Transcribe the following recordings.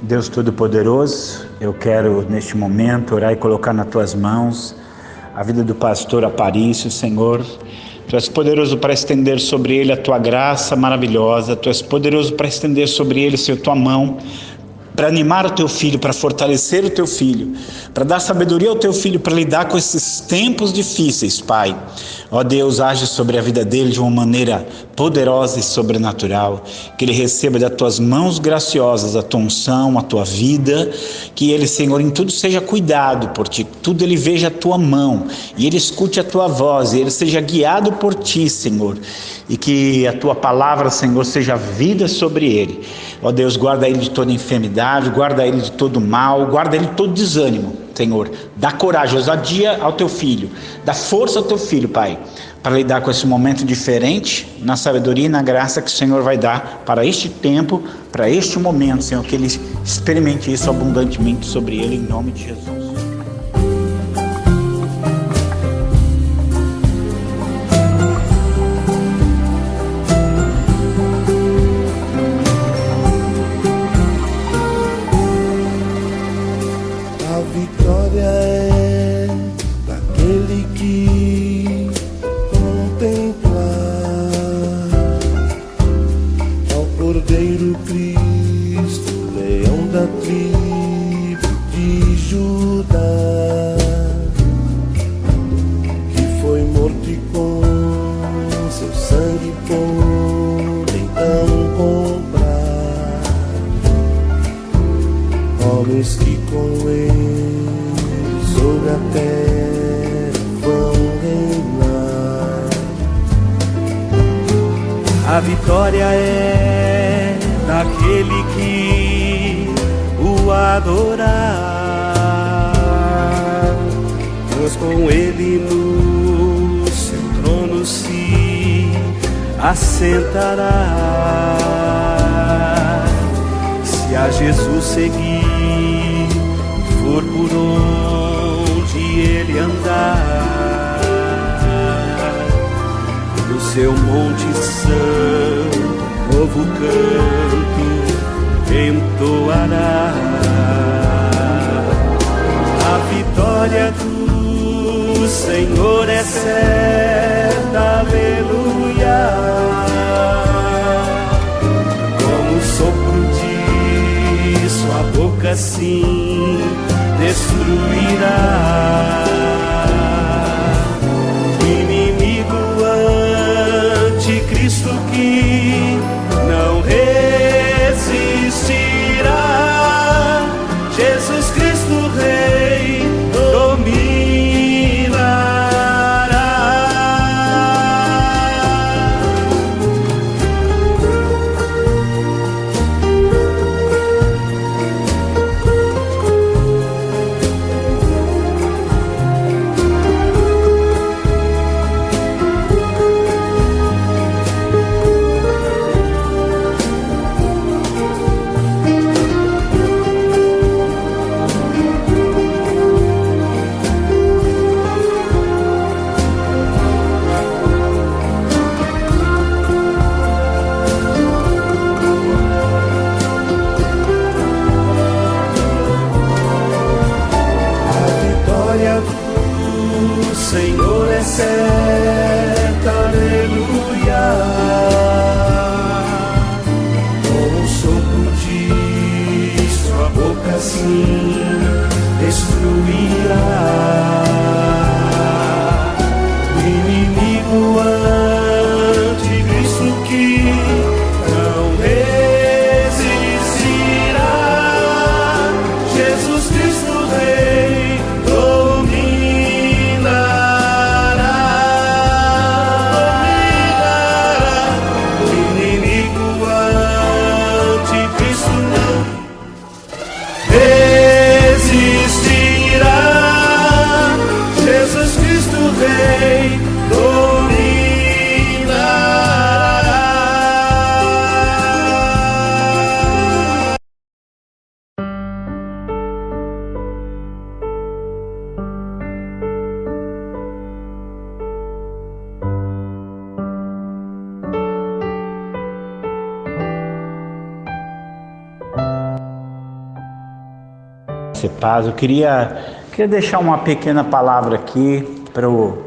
Deus Todo-Poderoso, eu quero neste momento orar e colocar nas Tuas mãos a vida do pastor Aparício, Senhor. Tu és poderoso para estender sobre ele a Tua graça maravilhosa, Tu és poderoso para estender sobre ele, Senhor, Tua mão, para animar o Teu Filho, para fortalecer o Teu Filho, para dar sabedoria ao Teu Filho, para lidar com esses tempos difíceis, Pai. Ó Deus, age sobre a vida dele de uma maneira poderosa e sobrenatural, que ele receba das Tuas mãos graciosas a Tua unção, a Tua vida, que ele, Senhor, em tudo seja cuidado por Ti, tudo ele veja a Tua mão, e ele escute a Tua voz, e ele seja guiado por Ti, Senhor, e que a Tua palavra, Senhor, seja vida sobre ele. Ó Deus, guarda ele de toda enfermidade, guarda ele de todo mal, guarda ele de todo desânimo, Senhor. Dá coragem, ousadia ao Teu Filho, dá força ao Teu Filho, Pai, para lidar com esse momento diferente, na sabedoria e na graça que o Senhor vai dar para este tempo, para este momento, Senhor, que ele experimente isso abundantemente sobre ele, em nome de Jesus. Cordeiro Cristo, leão da tribo de Judá, que foi morto e com seu sangue pôde então comprar homens que com ele sobre a terra vão reinar. A vitória é daquele que o adorar, pois com ele no seu trono se assentará. Se a Jesus seguir, for por onde ele andar, no seu monte santo novo canto entoará. A vitória do Senhor é certa, aleluia. Como o sopro de sua boca sim destruirá o inimigo anticristo que não resistirá. Jesus Cristo Rei dominará. e paz. Eu queria deixar uma pequena palavra aqui para o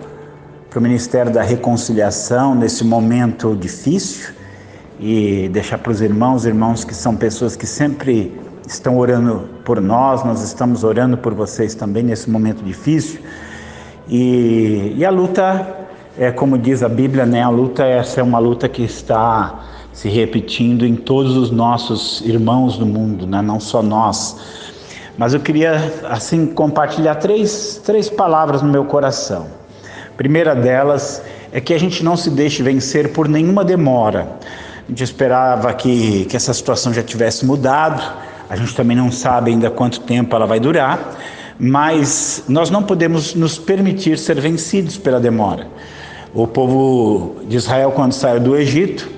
Ministério da Reconciliação nesse momento difícil e deixar para os irmãos que são pessoas que sempre estão orando por nós estamos orando por vocês também nesse momento difícil. E a luta, como diz a Bíblia, né? A luta, essa é uma luta que está se repetindo em todos os nossos irmãos do mundo, né? Não só nós. Mas eu queria, assim, compartilhar três palavras no meu coração. A primeira delas é que a gente não se deixe vencer por nenhuma demora. A gente esperava que essa situação já tivesse mudado, a gente também não sabe ainda quanto tempo ela vai durar, mas nós não podemos nos permitir ser vencidos pela demora. O povo de Israel, quando saiu do Egito,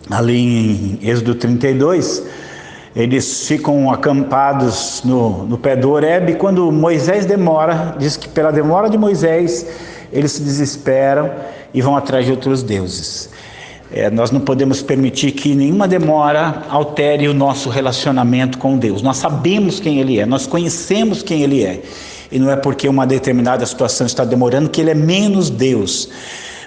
ali em Êxodo 32, eles ficam acampados no pé do Horebe. Quando Moisés demora, diz que pela demora de Moisés, eles se desesperam e vão atrás de outros deuses. Nós não podemos permitir que nenhuma demora altere o nosso relacionamento com Deus. Nós sabemos quem Ele é, nós conhecemos quem Ele é. E não é porque uma determinada situação está demorando que Ele é menos Deus.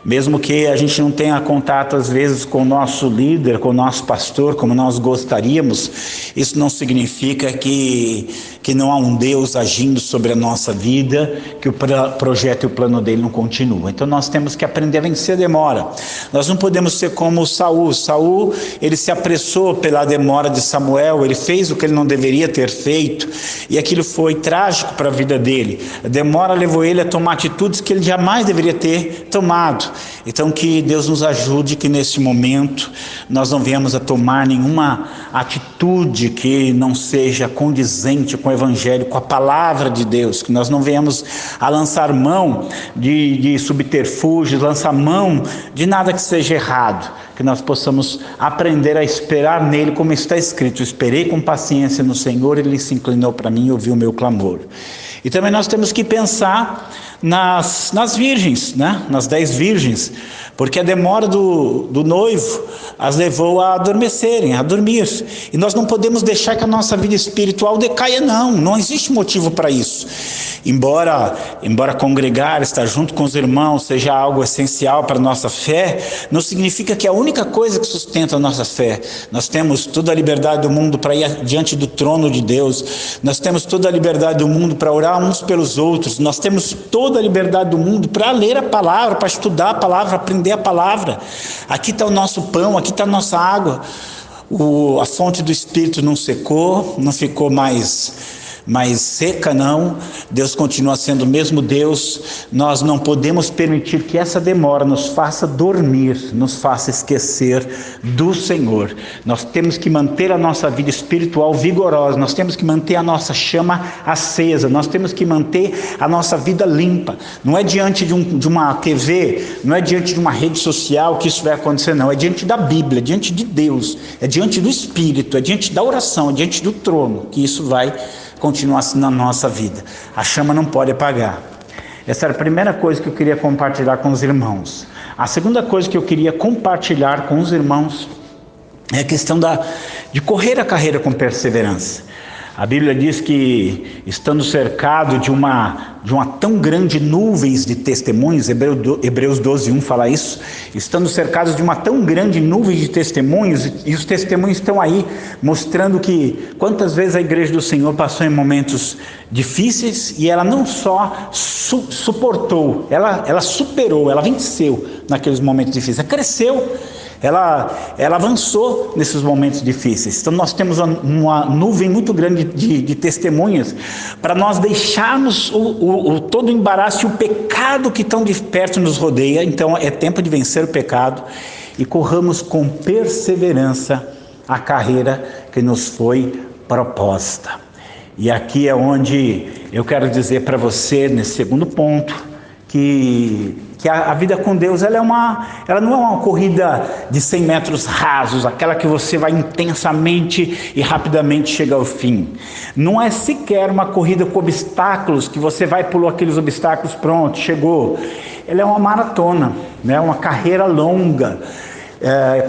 Mesmo que a gente não tenha contato às vezes com o nosso líder, com o nosso pastor, como nós gostaríamos, isso não significa que não há um Deus agindo sobre a nossa vida, que o projeto e o plano dele não continuam. Então nós temos que aprender a vencer a demora. Nós não podemos ser como Saul. Saul, ele se apressou pela demora de Samuel, ele fez o que ele não deveria ter feito, e aquilo foi trágico para a vida dele. A demora levou ele a tomar atitudes que ele jamais deveria ter tomado. Então que Deus nos ajude, que nesse momento nós não venhamos a tomar nenhuma atitude que não seja condizente com o Evangelho, com a palavra de Deus, que nós não venhamos a lançar mão de subterfúgios, lançar mão de nada que seja errado, que nós possamos aprender a esperar nele, como está escrito: esperei com paciência no Senhor, ele se inclinou para mim e ouviu o meu clamor. E também nós temos que pensar nas virgens, né? Nas 10 virgens, porque a demora do noivo as levou a adormecerem, a dormir. E nós não podemos deixar que a nossa vida espiritual decaia, não existe motivo para isso. Embora congregar, estar junto com os irmãos seja algo essencial para a nossa fé, não significa que é a única coisa que sustenta a nossa fé. Nós temos toda a liberdade do mundo para ir diante do trono de Deus, nós temos toda a liberdade do mundo para orar uns pelos outros, nós temos toda a liberdade do mundo para ler a palavra, para estudar a palavra, aprender a palavra. Aqui está o nosso pão, aqui está a nossa água. A fonte do Espírito não secou, não ficou mais seca, não. Deus continua sendo o mesmo Deus. Nós não podemos permitir que essa demora nos faça dormir, nos faça esquecer do Senhor. Nós temos que manter a nossa vida espiritual vigorosa, nós temos que manter a nossa chama acesa, nós temos que manter a nossa vida limpa. Não é diante de uma TV, não é diante de uma rede social que isso vai acontecer, não. É diante da Bíblia, é diante de Deus, é diante do Espírito, é diante da oração, é diante do trono que isso vai continuar assim na nossa vida. A chama não pode apagar. Essa era a primeira coisa que eu queria compartilhar com os irmãos. A segunda coisa que eu queria compartilhar com os irmãos é a questão de correr a carreira com perseverança. A Bíblia diz que, estando cercado de uma tão grande nuvens de testemunhos, Hebreus 12:1 fala isso, estando cercados de uma tão grande nuvem de testemunhos, e os testemunhos estão aí mostrando que quantas vezes a igreja do Senhor passou em momentos difíceis, e ela não só suportou, ela superou, ela venceu naqueles momentos difíceis, ela cresceu. Ela avançou nesses momentos difíceis. Então nós temos uma nuvem muito grande de testemunhas para nós deixarmos todo o embaraço e o pecado que tão de perto nos rodeia. Então é tempo de vencer o pecado e corramos com perseverança a carreira que nos foi proposta. E aqui é onde eu quero dizer para você, nesse segundo ponto, que a vida com Deus ela não é uma corrida de 100 metros rasos, aquela que você vai intensamente e rapidamente chegar ao fim. Não é sequer uma corrida com obstáculos, que você vai pular aqueles obstáculos, pronto, chegou. Ela é uma maratona, né? Uma carreira longa.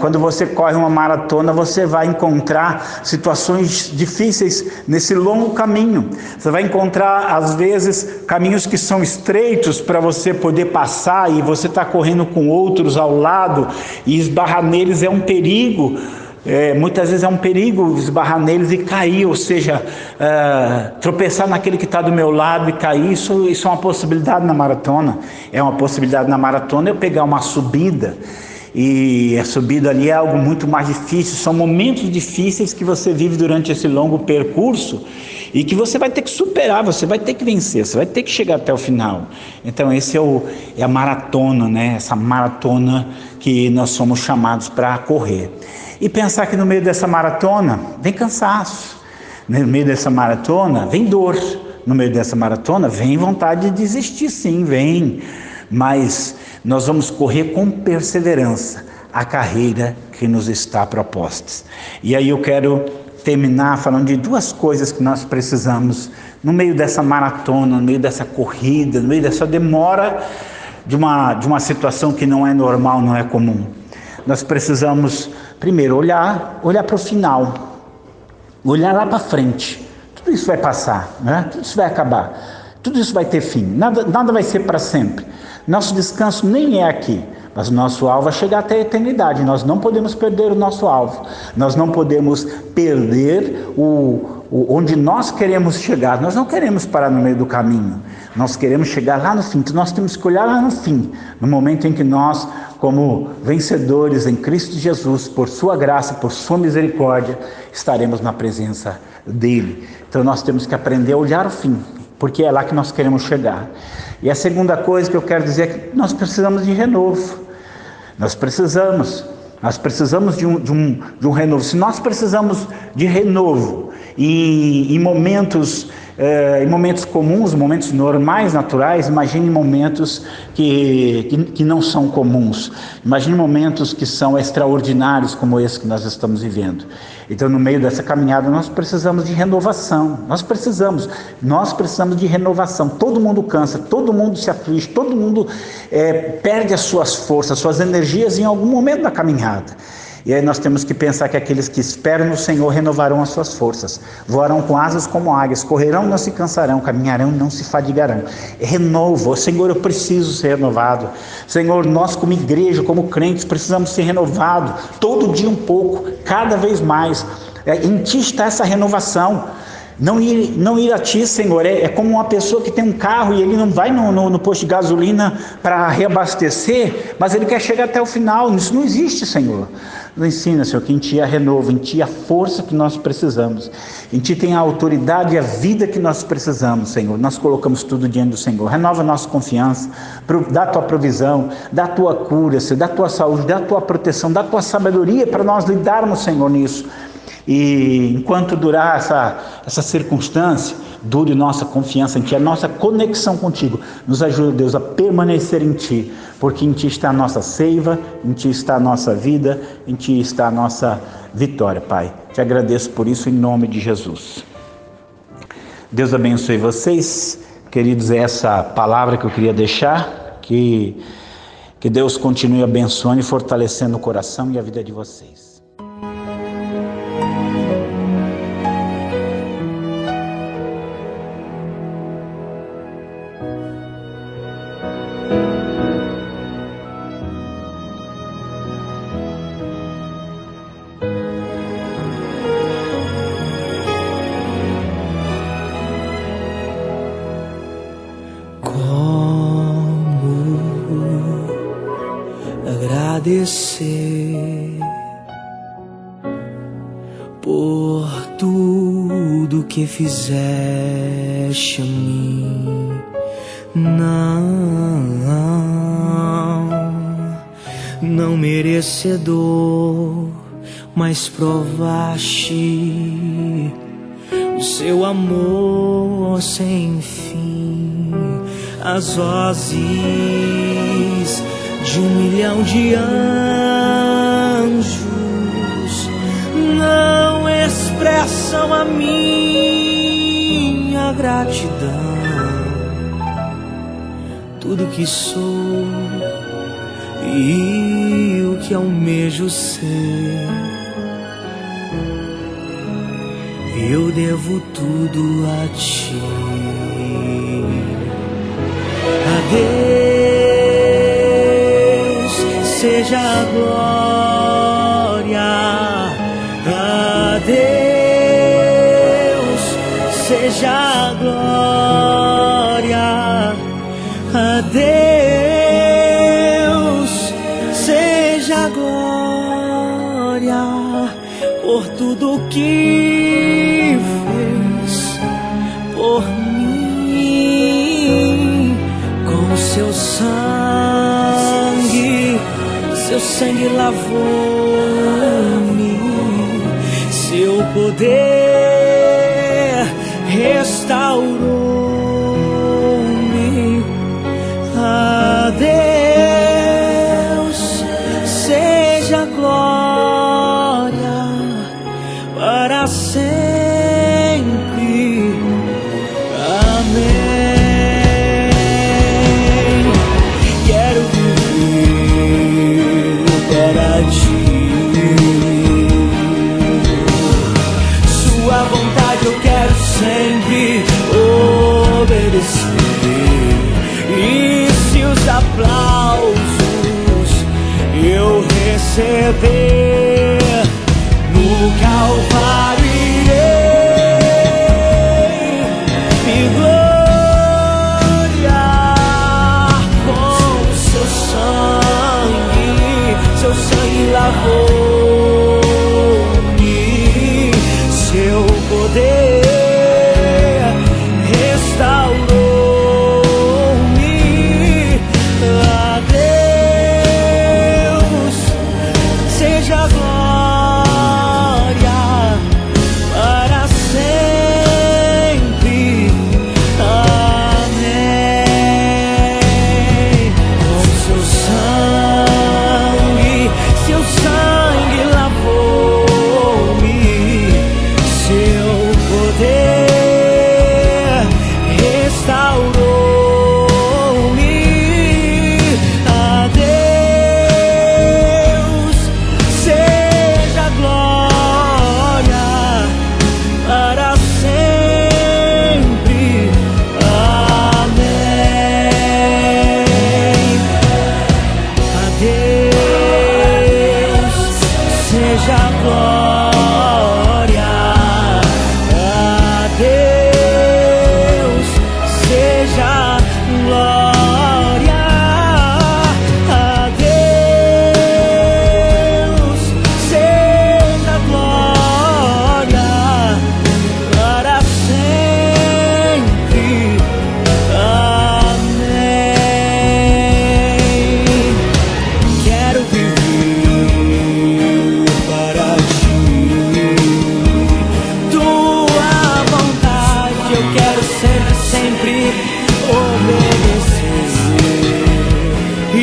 Quando você corre uma maratona, você vai encontrar situações difíceis nesse longo caminho. Você vai encontrar, às vezes, caminhos que são estreitos para você poder passar, e você está correndo com outros ao lado, e esbarrar neles é um perigo. Muitas vezes é um perigo esbarrar neles e cair, ou seja, tropeçar naquele que está do meu lado e cair. Isso é uma possibilidade na maratona. É uma possibilidade na maratona eu pegar uma subida, e a subida ali é algo muito mais difícil. São momentos difíceis que você vive durante esse longo percurso e que você vai ter que superar, você vai ter que vencer, você vai ter que chegar até o final. Então esse é a maratona, né? Essa maratona que nós somos chamados para correr. E pensar que no meio dessa maratona vem cansaço, no meio dessa maratona vem dor, no meio dessa maratona vem vontade de desistir, sim, vem. Mas nós vamos correr com perseverança a carreira que nos está proposta. E aí eu quero terminar falando de duas coisas que nós precisamos no meio dessa maratona, no meio dessa corrida, no meio dessa demora de uma situação que não é normal, não é comum. Nós precisamos, primeiro, olhar para o final, olhar lá para frente. Tudo isso vai passar, né? Tudo isso vai acabar, tudo isso vai ter fim, nada vai ser para sempre. Nosso descanso nem é aqui, mas o nosso alvo é chegar até a eternidade. Nós não podemos perder o nosso alvo, nós não podemos perder onde nós queremos chegar. Nós não queremos parar no meio do caminho, nós queremos chegar lá no fim. Então nós temos que olhar lá no fim, no momento em que nós, como vencedores em Cristo Jesus, por sua graça, por sua misericórdia, estaremos na presença dele. Então nós temos que aprender a olhar o fim, porque é lá que nós queremos chegar. E a segunda coisa que eu quero dizer é que nós precisamos de renovo. Nós precisamos de um renovo. Se nós precisamos de renovo em momentos comuns, momentos normais, naturais, imagine momentos que não são comuns. Imagine momentos que são extraordinários, como esse que nós estamos vivendo. Então, no meio dessa caminhada, nós precisamos de renovação. Nós precisamos de renovação. Todo mundo cansa, todo mundo se aflige, todo mundo perde as suas forças, suas energias em algum momento da caminhada. E aí nós temos que pensar que aqueles que esperam no Senhor renovarão as suas forças, voarão com asas como águias, correrão, não se cansarão, caminharão, não se fadigarão. Renovo. Senhor, eu preciso ser renovado. Senhor, nós como igreja, como crentes, precisamos ser renovados, todo dia um pouco, cada vez mais. Em Ti está essa renovação. Não ir a Ti, Senhor, é como uma pessoa que tem um carro e ele não vai no posto de gasolina para reabastecer, mas ele quer chegar até o final. Isso não existe, Senhor. Nos ensina, Senhor, que em Ti há renovo, em Ti há força que nós precisamos, em Ti tem a autoridade e a vida que nós precisamos, Senhor. Nós colocamos tudo diante do Senhor. Renova a nossa confiança, dá a Tua provisão, dá a Tua cura, Senhor, dá a Tua saúde, dá a Tua proteção, dá a Tua sabedoria para nós lidarmos, Senhor, nisso. E enquanto durar essa circunstância, dure nossa confiança em Ti, a nossa conexão contigo. Nos ajuda, Deus, a permanecer em Ti, porque em Ti está a nossa seiva, em Ti está a nossa vida, em Ti está a nossa vitória, Pai. Te agradeço por isso em nome de Jesus. Deus abençoe vocês, queridos. É essa palavra que eu queria deixar, que Deus continue abençoando e fortalecendo o coração e a vida de vocês. Agradecer por tudo que fizeste a mim. Não merecedor, mas provaste o seu amor sem fim. As vozes de 1 milhão de anjos não expressam a minha gratidão. Tudo que sou e o que almejo ser. Eu devo tudo a ti. A Deus seja a glória. A Deus seja a glória. A Deus seja a glória por tudo que fez por mim. Com seu sangue lavou-me, seu poder restaurou-me. A Deus seja a glória para sempre. Amém. Quero viver para ti. Sua vontade eu quero sempre obedecer. E se os aplausos eu receber no Calvário, irei me gloriar com seu sangue lavou-me, seu poder restaurou-me. A Deus seja a glória para sempre. Amém. Com seu sangue lavou-me, seu poder restaurou-me. A Deus seja a glória para sempre. Amém. A Deus seja a glória. A Deus seja a glória. A Deus seja a glória para sempre. Amém. Quero viver para ti. Tua vontade eu quero sempre obedecer. E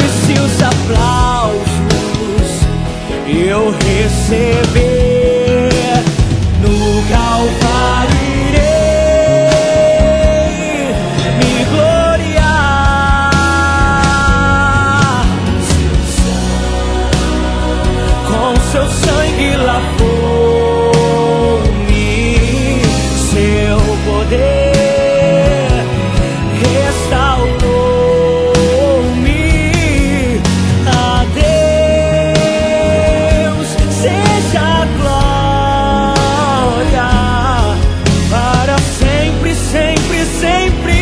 se os aplausos eu receber no Calvário, irei me gloriar. Com seu sangue lavou-me, seu poder restaurou-me. A Deus seja a glória para sempre, sempre, sempre.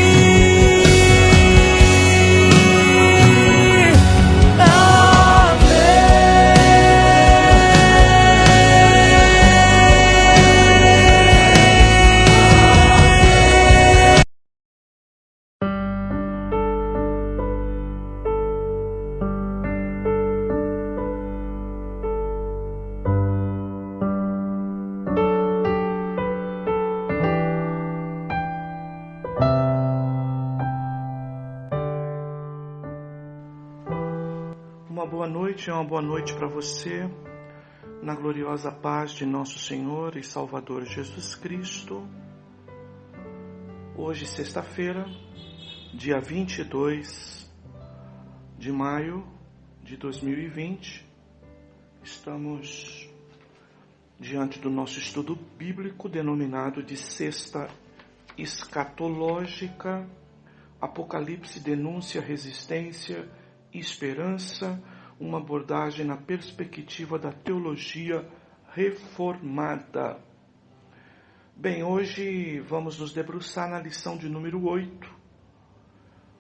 Uma boa noite para você, na gloriosa paz de nosso Senhor e Salvador Jesus Cristo. Hoje, sexta-feira, dia 22 de maio de de 2020. Estamos diante do nosso estudo bíblico denominado de Sexta Escatológica, Apocalipse, Denúncia, Resistência e Esperança, uma abordagem na perspectiva da teologia reformada. Bem, hoje vamos nos debruçar na lição de número 8,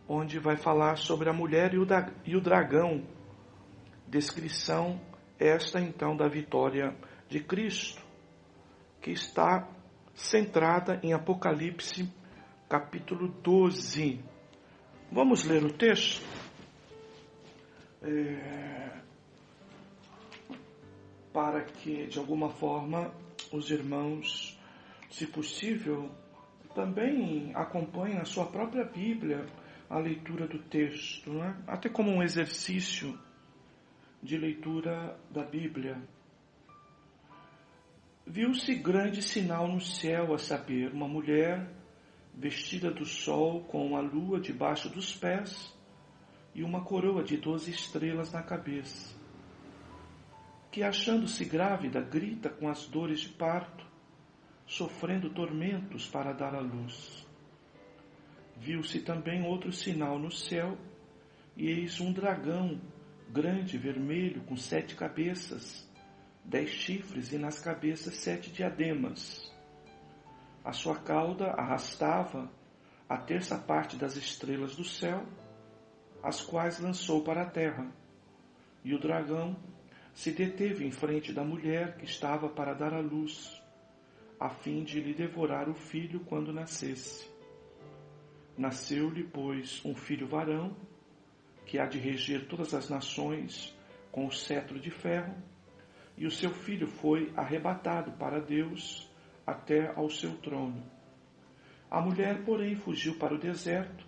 onde vai falar sobre a mulher e o dragão. Descrição esta então da vitória de Cristo, que está centrada em Apocalipse capítulo 12. Vamos ler o texto? Para que de alguma forma os irmãos, se possível, também acompanhem na sua própria Bíblia a leitura do texto, não é? Até como um exercício de leitura da Bíblia. Viu-se grande sinal no céu, a saber, uma mulher vestida do sol, com a lua debaixo dos pés e uma coroa de 12 estrelas na cabeça, que, achando-se grávida, grita com as dores de parto, sofrendo tormentos para dar à luz. Viu-se também outro sinal no céu, e eis um dragão grande, vermelho, com 7 cabeças, 10 chifres, e nas cabeças 7 diademas. A sua cauda arrastava a terça parte das estrelas do céu, as quais lançou para a terra. E o dragão se deteve em frente da mulher que estava para dar à luz, a fim de lhe devorar o filho quando nascesse. Nasceu-lhe, pois, um filho varão, que há de reger todas as nações com o cetro de ferro, e o seu filho foi arrebatado para Deus até ao seu trono. A mulher, porém, fugiu para o deserto,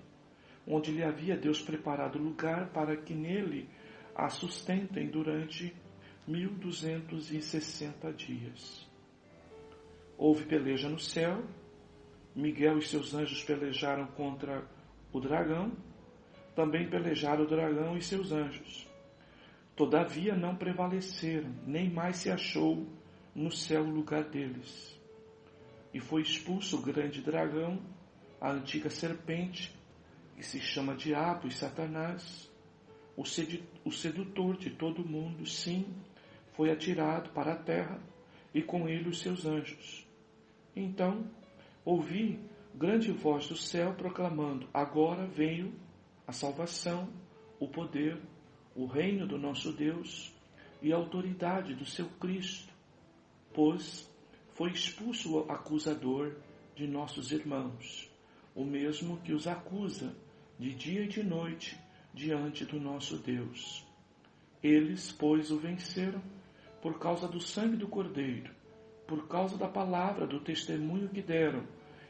onde lhe havia Deus preparado lugar para que nele a sustentem durante 1260 dias. Houve peleja no céu, Miguel e seus anjos pelejaram contra o dragão, também pelejaram o dragão e seus anjos. Todavia não prevaleceram, nem mais se achou no céu o lugar deles. E foi expulso o grande dragão, a antiga serpente, que se chama Diabo e Satanás, o sedutor de todo o mundo, sim, foi atirado para a terra, e com ele os seus anjos. Então ouvi grande voz do céu proclamando: agora veio a salvação, o poder, o reino do nosso Deus e a autoridade do seu Cristo, pois foi expulso o acusador de nossos irmãos, o mesmo que os acusa de dia e de noite diante do nosso Deus. Eles, pois, o venceram por causa do sangue do Cordeiro, por causa da palavra do testemunho que deram,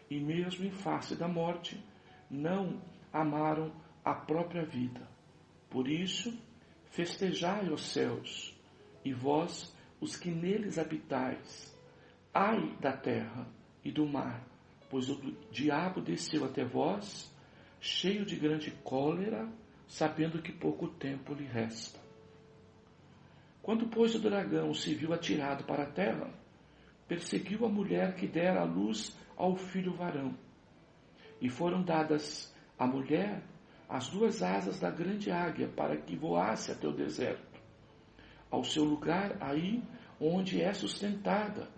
e mesmo em face da morte, não amaram a própria vida. Por isso, festejai, os céus, e vós, os que neles habitais. Ai da terra e do mar, pois o diabo desceu até vós, cheio de grande cólera, sabendo que pouco tempo lhe resta. Quando, pois, o dragão se viu atirado para a terra, perseguiu a mulher que dera à luz ao filho varão. E foram dadas à mulher as 2 asas da grande águia, para que voasse até o deserto, ao seu lugar aí onde é sustentada,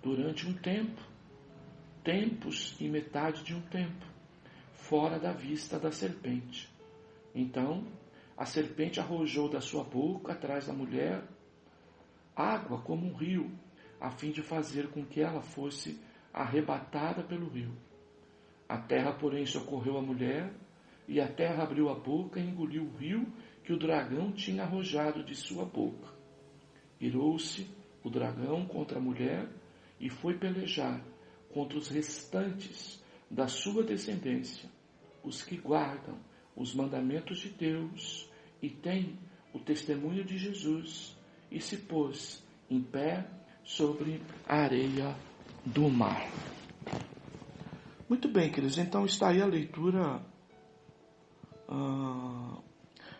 durante um tempo, tempos e metade de um tempo, fora da vista da serpente. Então a serpente arrojou da sua boca atrás da mulher água como um rio, a fim de fazer com que ela fosse arrebatada pelo rio. A terra, porém, socorreu a mulher, e a terra abriu a boca e engoliu o rio que o dragão tinha arrojado de sua boca. Irou-se o dragão contra a mulher e foi pelejar contra os restantes da sua descendência, os que guardam os mandamentos de Deus e têm o testemunho de Jesus, e se pôs em pé sobre a areia do mar. Muito bem, queridos, então está aí a leitura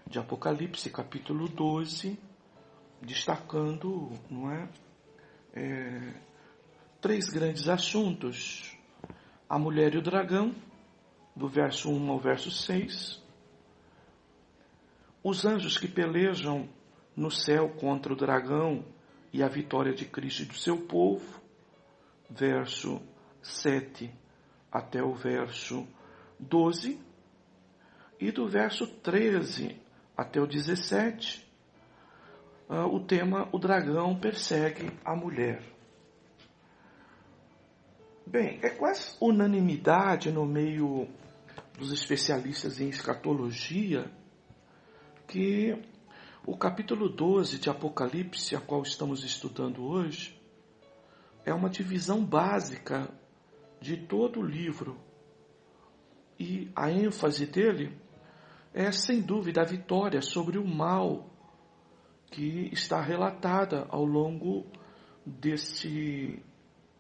de Apocalipse, capítulo 12, destacando, três grandes assuntos: a mulher e o dragão, do verso 1 ao verso 6, os anjos que pelejam no céu contra o dragão e a vitória de Cristo e do seu povo, verso 7 até o verso 12, e do verso 13 até o 17, o tema: o dragão persegue a mulher. Bem, é quase unanimidade no meio dos especialistas em escatologia que o capítulo 12 de Apocalipse, a qual estamos estudando hoje, é uma divisão básica de todo o livro. E a ênfase dele é, sem dúvida, a vitória sobre o mal que está relatada ao longo desse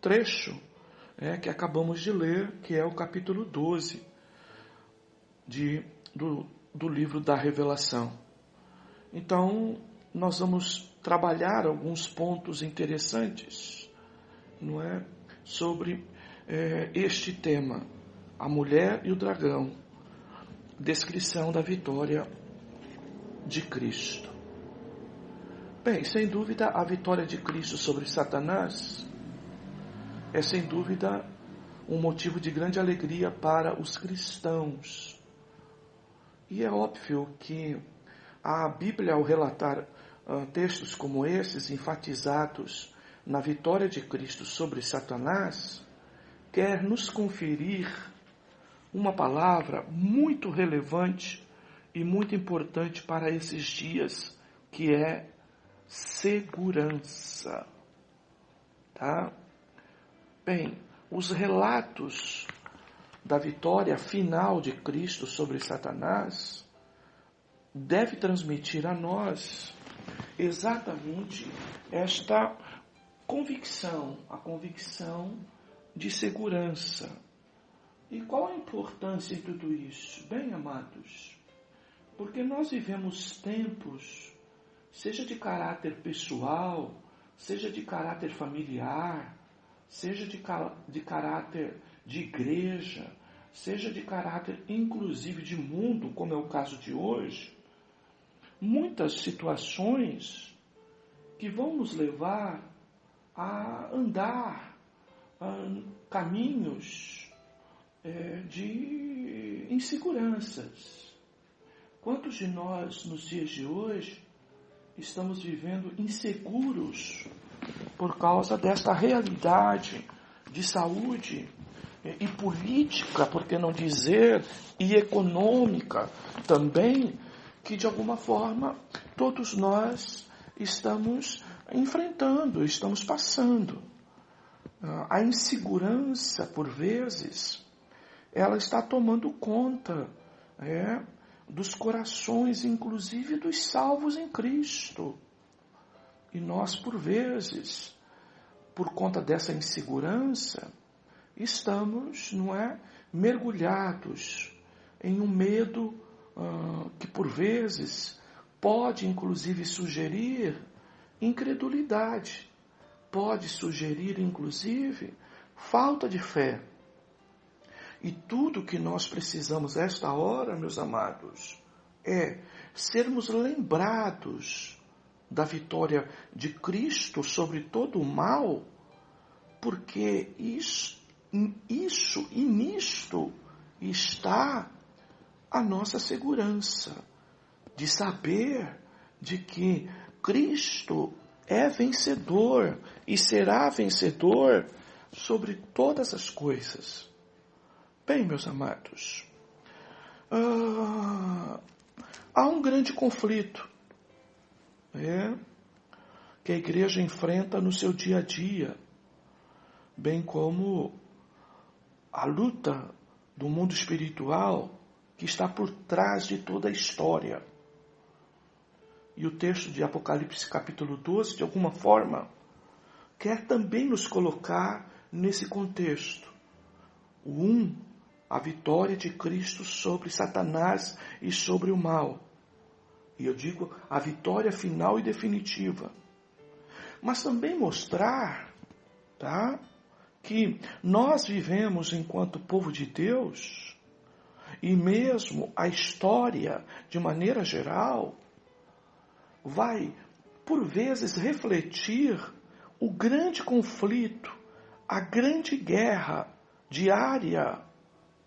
trecho que acabamos de ler, que é o capítulo 12 do livro da Revelação. Então, nós vamos trabalhar alguns pontos interessantes, sobre este tema: a mulher e o dragão, descrição da vitória de Cristo. Bem, sem dúvida, a vitória de Cristo sobre Satanás é, sem dúvida, um motivo de grande alegria para os cristãos. E é óbvio que a Bíblia, ao relatar textos como esses, enfatizados na vitória de Cristo sobre Satanás, quer nos conferir uma palavra muito relevante e muito importante para esses dias, que é segurança. Tá? Bem, os relatos da vitória final de Cristo sobre Satanás deve transmitir a nós exatamente esta convicção, a convicção de segurança. E qual a importância em tudo isso? Bem, amados, porque nós vivemos tempos, seja de caráter pessoal, seja de caráter familiar, seja de caráter de igreja, seja de caráter inclusive de mundo, como é o caso de hoje, muitas situações que vão nos levar a andar caminhos de inseguranças. Quantos de nós, nos dias de hoje, estamos vivendo inseguros por causa desta realidade de saúde e política, por que não dizer, e econômica também, que de alguma forma todos nós estamos enfrentando, estamos passando. A insegurança, por vezes, ela está tomando conta dos corações, inclusive dos salvos em Cristo. E nós, por vezes, por conta dessa insegurança, estamos, mergulhados em um medo que, por vezes, pode, inclusive, sugerir incredulidade, pode sugerir, inclusive, falta de fé. E tudo que nós precisamos esta hora, meus amados, é sermos lembrados da vitória de Cristo sobre todo o mal, porque isso e nisto está a nossa segurança, de saber de que Cristo é vencedor e será vencedor sobre todas as coisas. Bem, meus amados, há um grande conflito que a igreja enfrenta no seu dia a dia, bem como a luta do mundo espiritual que está por trás de toda a história. E o texto de Apocalipse capítulo 12, de alguma forma, quer também nos colocar nesse contexto. A vitória de Cristo sobre Satanás e sobre o mal. E eu digo a vitória final e definitiva. Mas também mostrar, tá, que nós vivemos enquanto povo de Deus, e mesmo a história, de maneira geral, vai, por vezes, refletir o grande conflito, a grande guerra diária,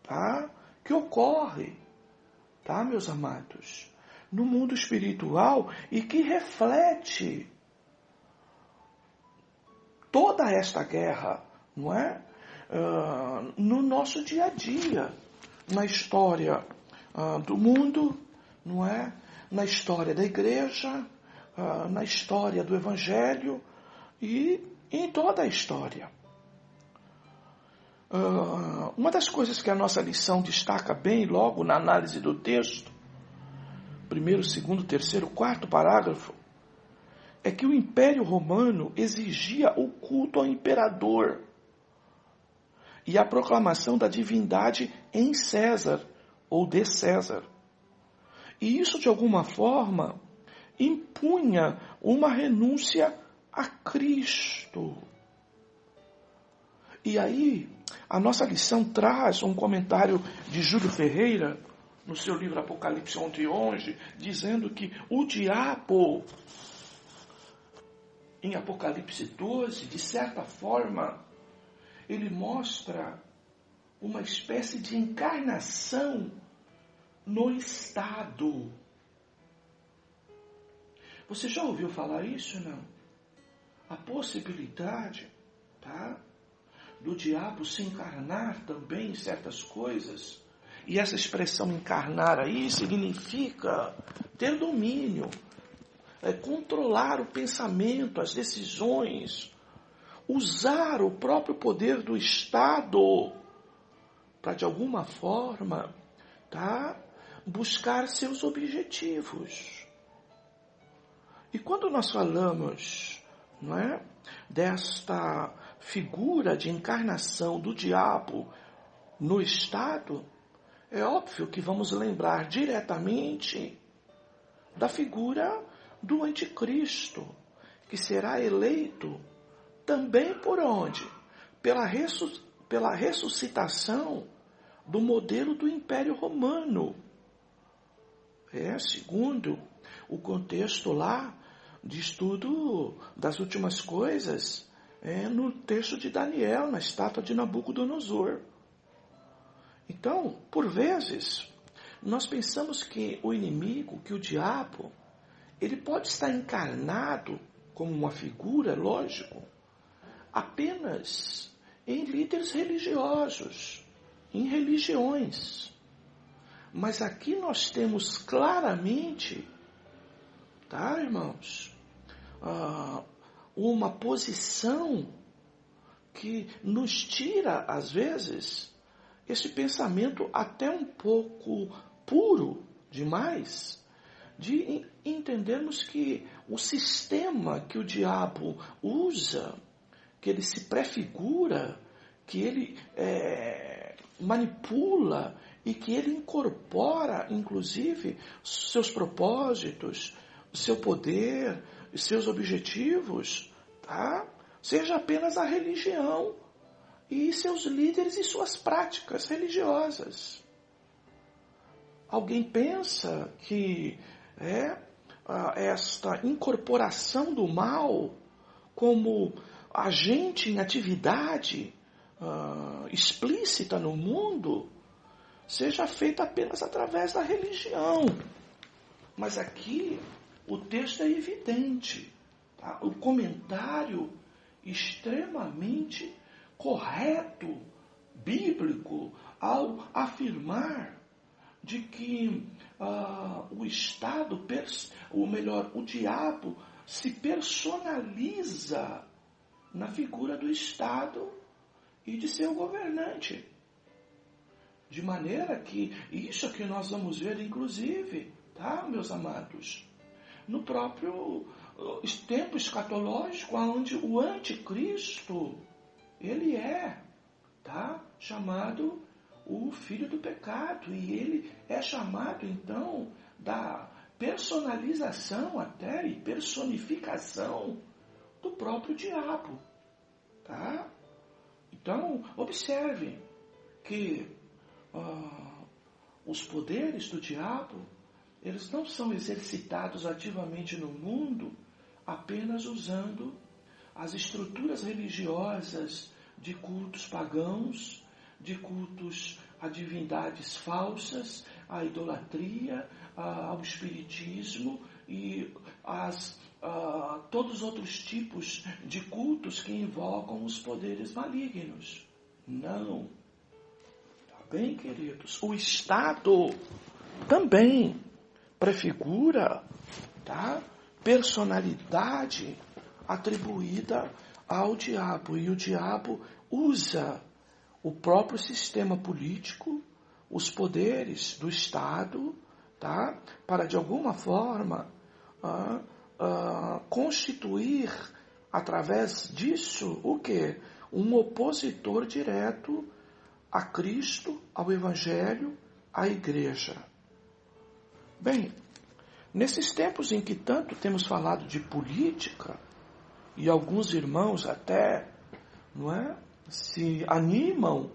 tá, que ocorre, tá, meus amados, no mundo espiritual e que reflete toda esta guerra, não é? No nosso dia a dia, na história do mundo, não é? Na história da igreja, na história do evangelho e em toda a história. Uma das coisas que a nossa lição destaca bem logo na análise do texto, primeiro, segundo, terceiro, quarto parágrafo, é que o Império Romano exigia o culto ao imperador e a proclamação da divindade em César ou de César. E isso, de alguma forma, impunha uma renúncia a Cristo. E aí, a nossa lição traz um comentário de Júlio Ferreira, no seu livro Apocalipse 11, dizendo que o diabo, em Apocalipse 12, de certa forma, ele mostra uma espécie de encarnação no Estado. Você já ouviu falar isso, não? A possibilidade, tá, do diabo se encarnar também em certas coisas. E essa expressão encarnar aí significa ter domínio, controlar o pensamento, as decisões, usar o próprio poder do Estado para, de alguma forma, tá, buscar seus objetivos. E quando nós falamos, não é, desta figura de encarnação do diabo no Estado, é óbvio que vamos lembrar diretamente da figura do anticristo, que será eleito também por onde? Pela ressuscitação do modelo do Império Romano. Segundo o contexto lá de estudo das últimas coisas, no texto de Daniel, na estátua de Nabucodonosor. Então, por vezes, nós pensamos que o inimigo, que o diabo, ele pode estar encarnado como uma figura, lógico, apenas em líderes religiosos, em religiões. Mas aqui nós temos claramente, tá, irmãos, uma posição que nos tira, às vezes, esse pensamento até um pouco puro demais, de entendermos que o sistema que o diabo usa, que ele se prefigura, que ele manipula e que ele incorpora, inclusive, seus propósitos, seu poder, seus objetivos, tá? Seja apenas a religião e seus líderes e suas práticas religiosas. Alguém pensa que esta incorporação do mal como agente em atividade explícita no mundo seja feita apenas através da religião. Mas aqui o texto é evidente, tá? O comentário extremamente correto, bíblico, ao afirmar de que o Estado, o diabo, se personaliza na figura do Estado e de seu governante. De maneira que isso que nós vamos ver, inclusive, tá, meus amados, no próprio tempo escatológico, onde o anticristo, ele tá, chamado o filho do pecado, e ele é chamado, então, personalização até e personificação do próprio diabo. Tá? Então, observe que os poderes do diabo, eles não são exercitados ativamente no mundo apenas usando as estruturas religiosas de cultos pagãos, de cultos a divindades falsas, à idolatria, ao espiritismo e todos os outros tipos de cultos que invocam os poderes malignos. Não. Tá bem, queridos? O Estado também prefigura, tá, personalidade atribuída ao diabo. E o diabo usa o próprio sistema político, os poderes do Estado, tá, para de alguma forma constituir, através disso, o quê? Um opositor direto a Cristo, ao Evangelho, à Igreja. Bem, nesses tempos em que tanto temos falado de política, e alguns irmãos até, não é, se animam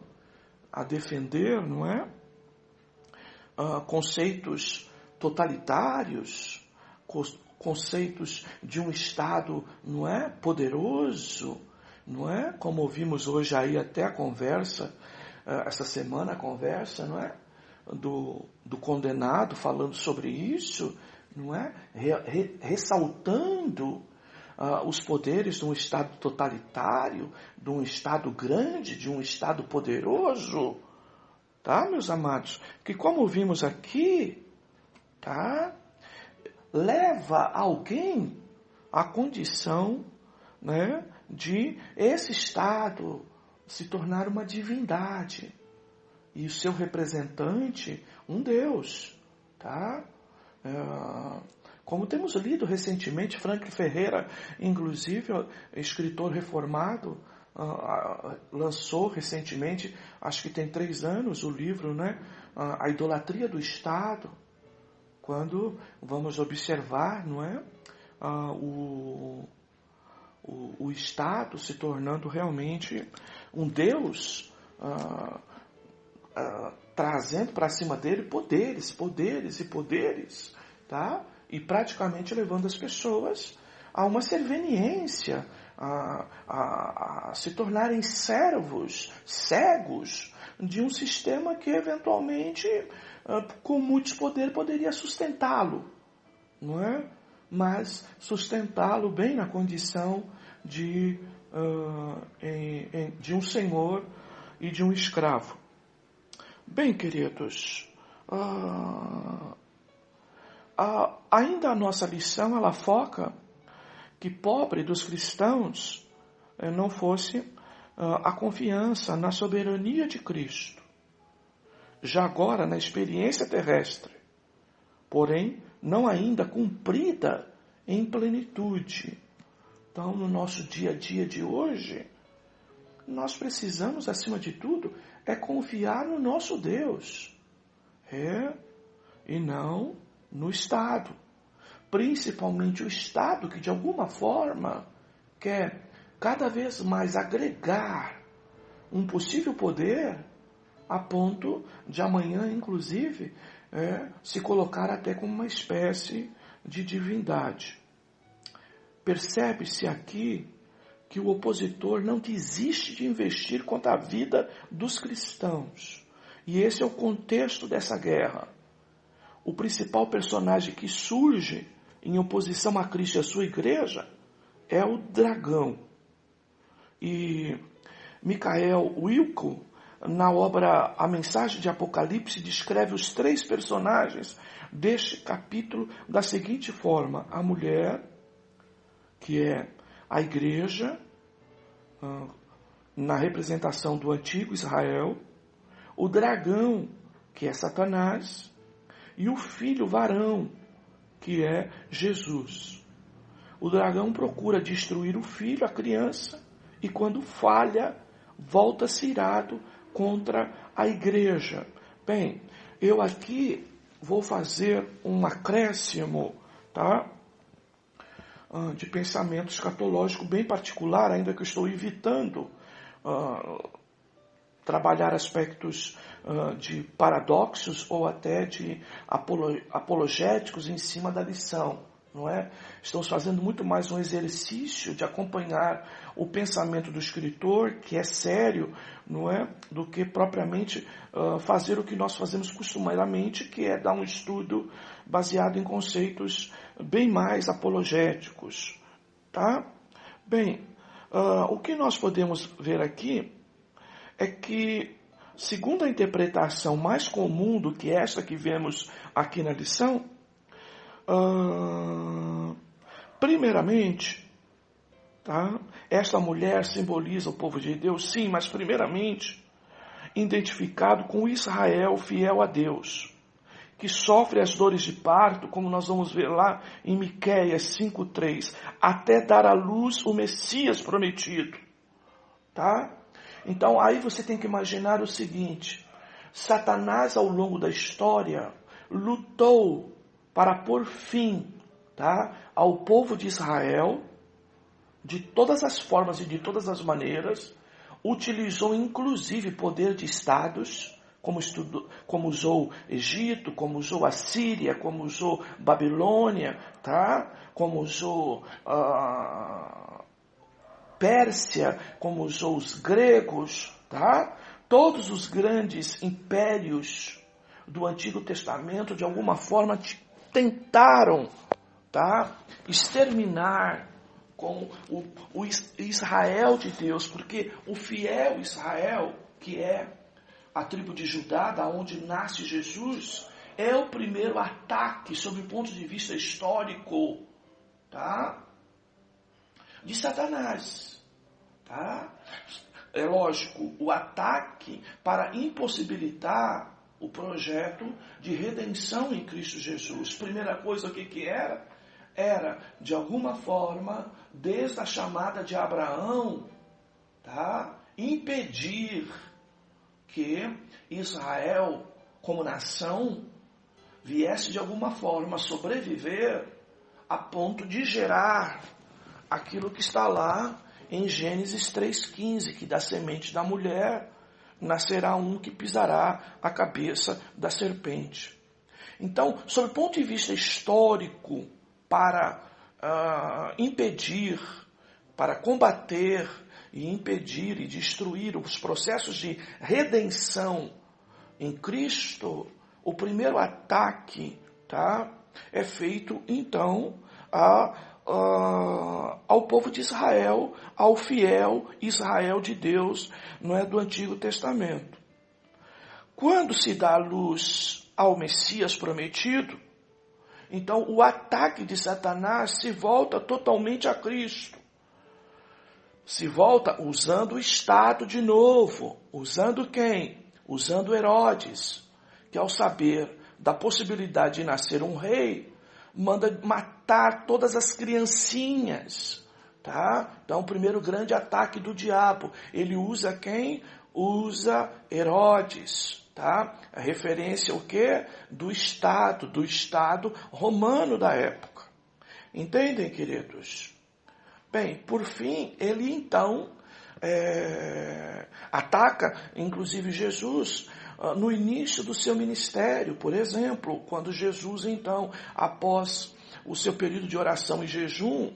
a defender, não é, conceitos totalitários, conceitos de um Estado, não é, poderoso, não é, como ouvimos hoje aí até a conversa, essa semana a conversa, não é, do condenado falando sobre isso, não é, ressaltando os poderes de um Estado totalitário, de um Estado grande, de um Estado poderoso, tá, meus amados? Que como vimos aqui, tá, leva alguém à condição, né, de esse Estado se tornar uma divindade e o seu representante um Deus, tá? Como temos lido recentemente, Franklin Ferreira, inclusive, escritor reformado, lançou recentemente, acho que tem 3 anos, o livro, né, A Idolatria do Estado, quando vamos observar, não é, o Estado se tornando realmente um Deus, trazendo para cima dele poderes, tá? E praticamente levando as pessoas a uma serviniência, a se tornarem servos, cegos de um sistema que eventualmente, com muitos poderes, poderia sustentá-lo, não é? Mas sustentá-lo bem na condição de um senhor e de um escravo. Bem, queridos, ainda a nossa lição, ela foca que pobre dos cristãos não fosse a confiança na soberania de Cristo, já agora na experiência terrestre, porém não ainda cumprida em plenitude. Então, no nosso dia a dia de hoje, nós precisamos, acima de tudo, confiar no nosso Deus, e não no Estado. Principalmente o Estado que, de alguma forma, quer cada vez mais agregar um possível poder a ponto de amanhã, inclusive, se colocar até como uma espécie de divindade. Percebe-se aqui que o opositor não desiste de investir contra a vida dos cristãos. E esse é o contexto dessa guerra. O principal personagem que surge em oposição a Cristo e a sua igreja é o dragão. E Michael Wilco, na obra A Mensagem de Apocalipse, descreve os 3 personagens deste capítulo da seguinte forma: a mulher, que é a igreja, na representação do antigo Israel, o dragão, que é Satanás, e o filho varão, que é Jesus. O dragão procura destruir o filho, a criança, e quando falha, volta-se irado contra a igreja. Bem, eu aqui vou fazer um acréscimo, tá? De pensamento escatológico bem particular, ainda que eu estou evitando trabalhar aspectos de paradoxos ou até de apologéticos em cima da lição, não é? Estamos fazendo muito mais um exercício de acompanhar o pensamento do escritor, que é sério, não é? Do que propriamente fazer o que nós fazemos costumeiramente, que é dar um estudo baseado em conceitos bem mais apologéticos, tá? Bem, o que nós podemos ver aqui é que, segundo a interpretação mais comum do que esta que vemos aqui na lição, primeiramente, tá? Esta mulher simboliza o povo de Deus, sim, mas primeiramente identificado com Israel fiel a Deus, que sofre as dores de parto, como nós vamos ver lá em Miqueias 5:3, até dar à luz o Messias prometido, tá? Então aí você tem que imaginar o seguinte: Satanás ao longo da história lutou para pôr fim, tá, ao povo de Israel, de todas as formas e de todas as maneiras, utilizou inclusive poder de estados, como usou Egito, como usou a Síria, como usou Babilônia, tá, como usou Pérsia, como usou os gregos, tá? Todos os grandes impérios do Antigo Testamento, de alguma forma, tentaram, tá, exterminar com o Israel de Deus, porque o fiel Israel, que é a tribo de Judá, da onde nasce Jesus, é o primeiro ataque, sob o ponto de vista histórico, tá, de Satanás, tá? É lógico, o ataque para impossibilitar o projeto de redenção em Cristo Jesus. Primeira coisa, o que era? Era, de alguma forma, desde a chamada de Abraão, tá, impedir que Israel, como nação, viesse de alguma forma sobreviver a ponto de gerar aquilo que está lá em Gênesis 3,15, que da semente da mulher nascerá um que pisará a cabeça da serpente. Então, sob o ponto de vista histórico, para impedir, para combater e impedir e destruir os processos de redenção em Cristo, o primeiro ataque, tá, é feito então ao povo de Israel, ao fiel Israel de Deus, não é, do Antigo Testamento. Quando se dá a luz ao Messias prometido, então o ataque de Satanás se volta totalmente a Cristo. Se volta usando o Estado de novo. Usando quem? Usando Herodes, que ao saber da possibilidade de nascer um rei, manda matar todas as criancinhas, tá? Então, o primeiro grande ataque do diabo, ele usa quem? Usa Herodes, tá? A referência o quê? Do Estado romano da época. Entendem, queridos? Bem, por fim, ele então ataca, inclusive Jesus, no início do seu ministério. Por exemplo, quando Jesus, então, após o seu período de oração e jejum,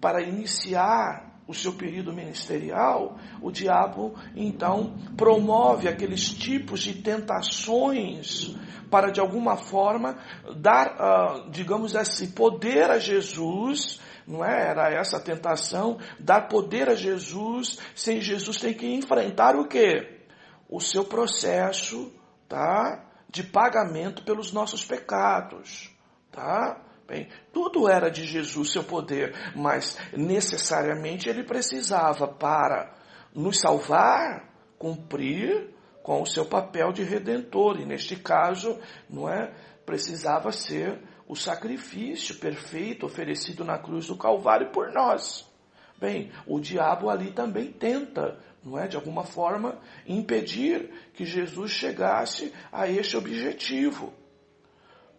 para iniciar o seu período ministerial, o diabo, então, promove aqueles tipos de tentações para, de alguma forma, dar, digamos assim, poder a Jesus. Não é? Era essa a tentação, dar poder a Jesus, sem Jesus ter que enfrentar o quê? O seu processo, tá, de pagamento pelos nossos pecados, tá? Bem, tudo era de Jesus, seu poder, mas necessariamente ele precisava, para nos salvar, cumprir com o seu papel de redentor, e neste caso, não é, precisava ser o sacrifício perfeito oferecido na cruz do Calvário por nós. Bem, o diabo ali também tenta, não é, de alguma forma, impedir que Jesus chegasse a este objetivo.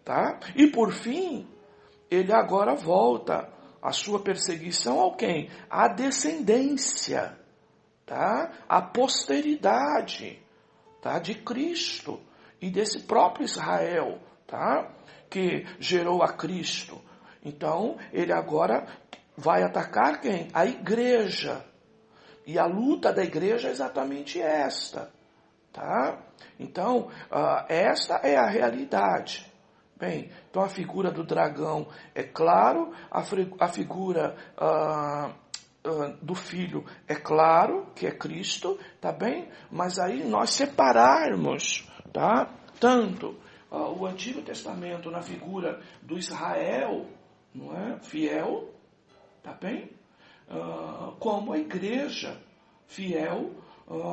tá? E por fim, ele agora volta a sua perseguição ao quem? A descendência, tá? A posteridade, tá? De Cristo e desse próprio Israel, tá? Que gerou a Cristo. Então, ele agora vai atacar quem? A igreja. E a luta da igreja é exatamente esta, tá? Então, esta é a realidade. Bem, então a figura do dragão é claro, a figura do filho é claro, que é Cristo, tá bem? Mas aí nós separarmos, tá? Tanto o Antigo Testamento na figura do Israel, não é? Fiel, tá bem? Como a igreja fiel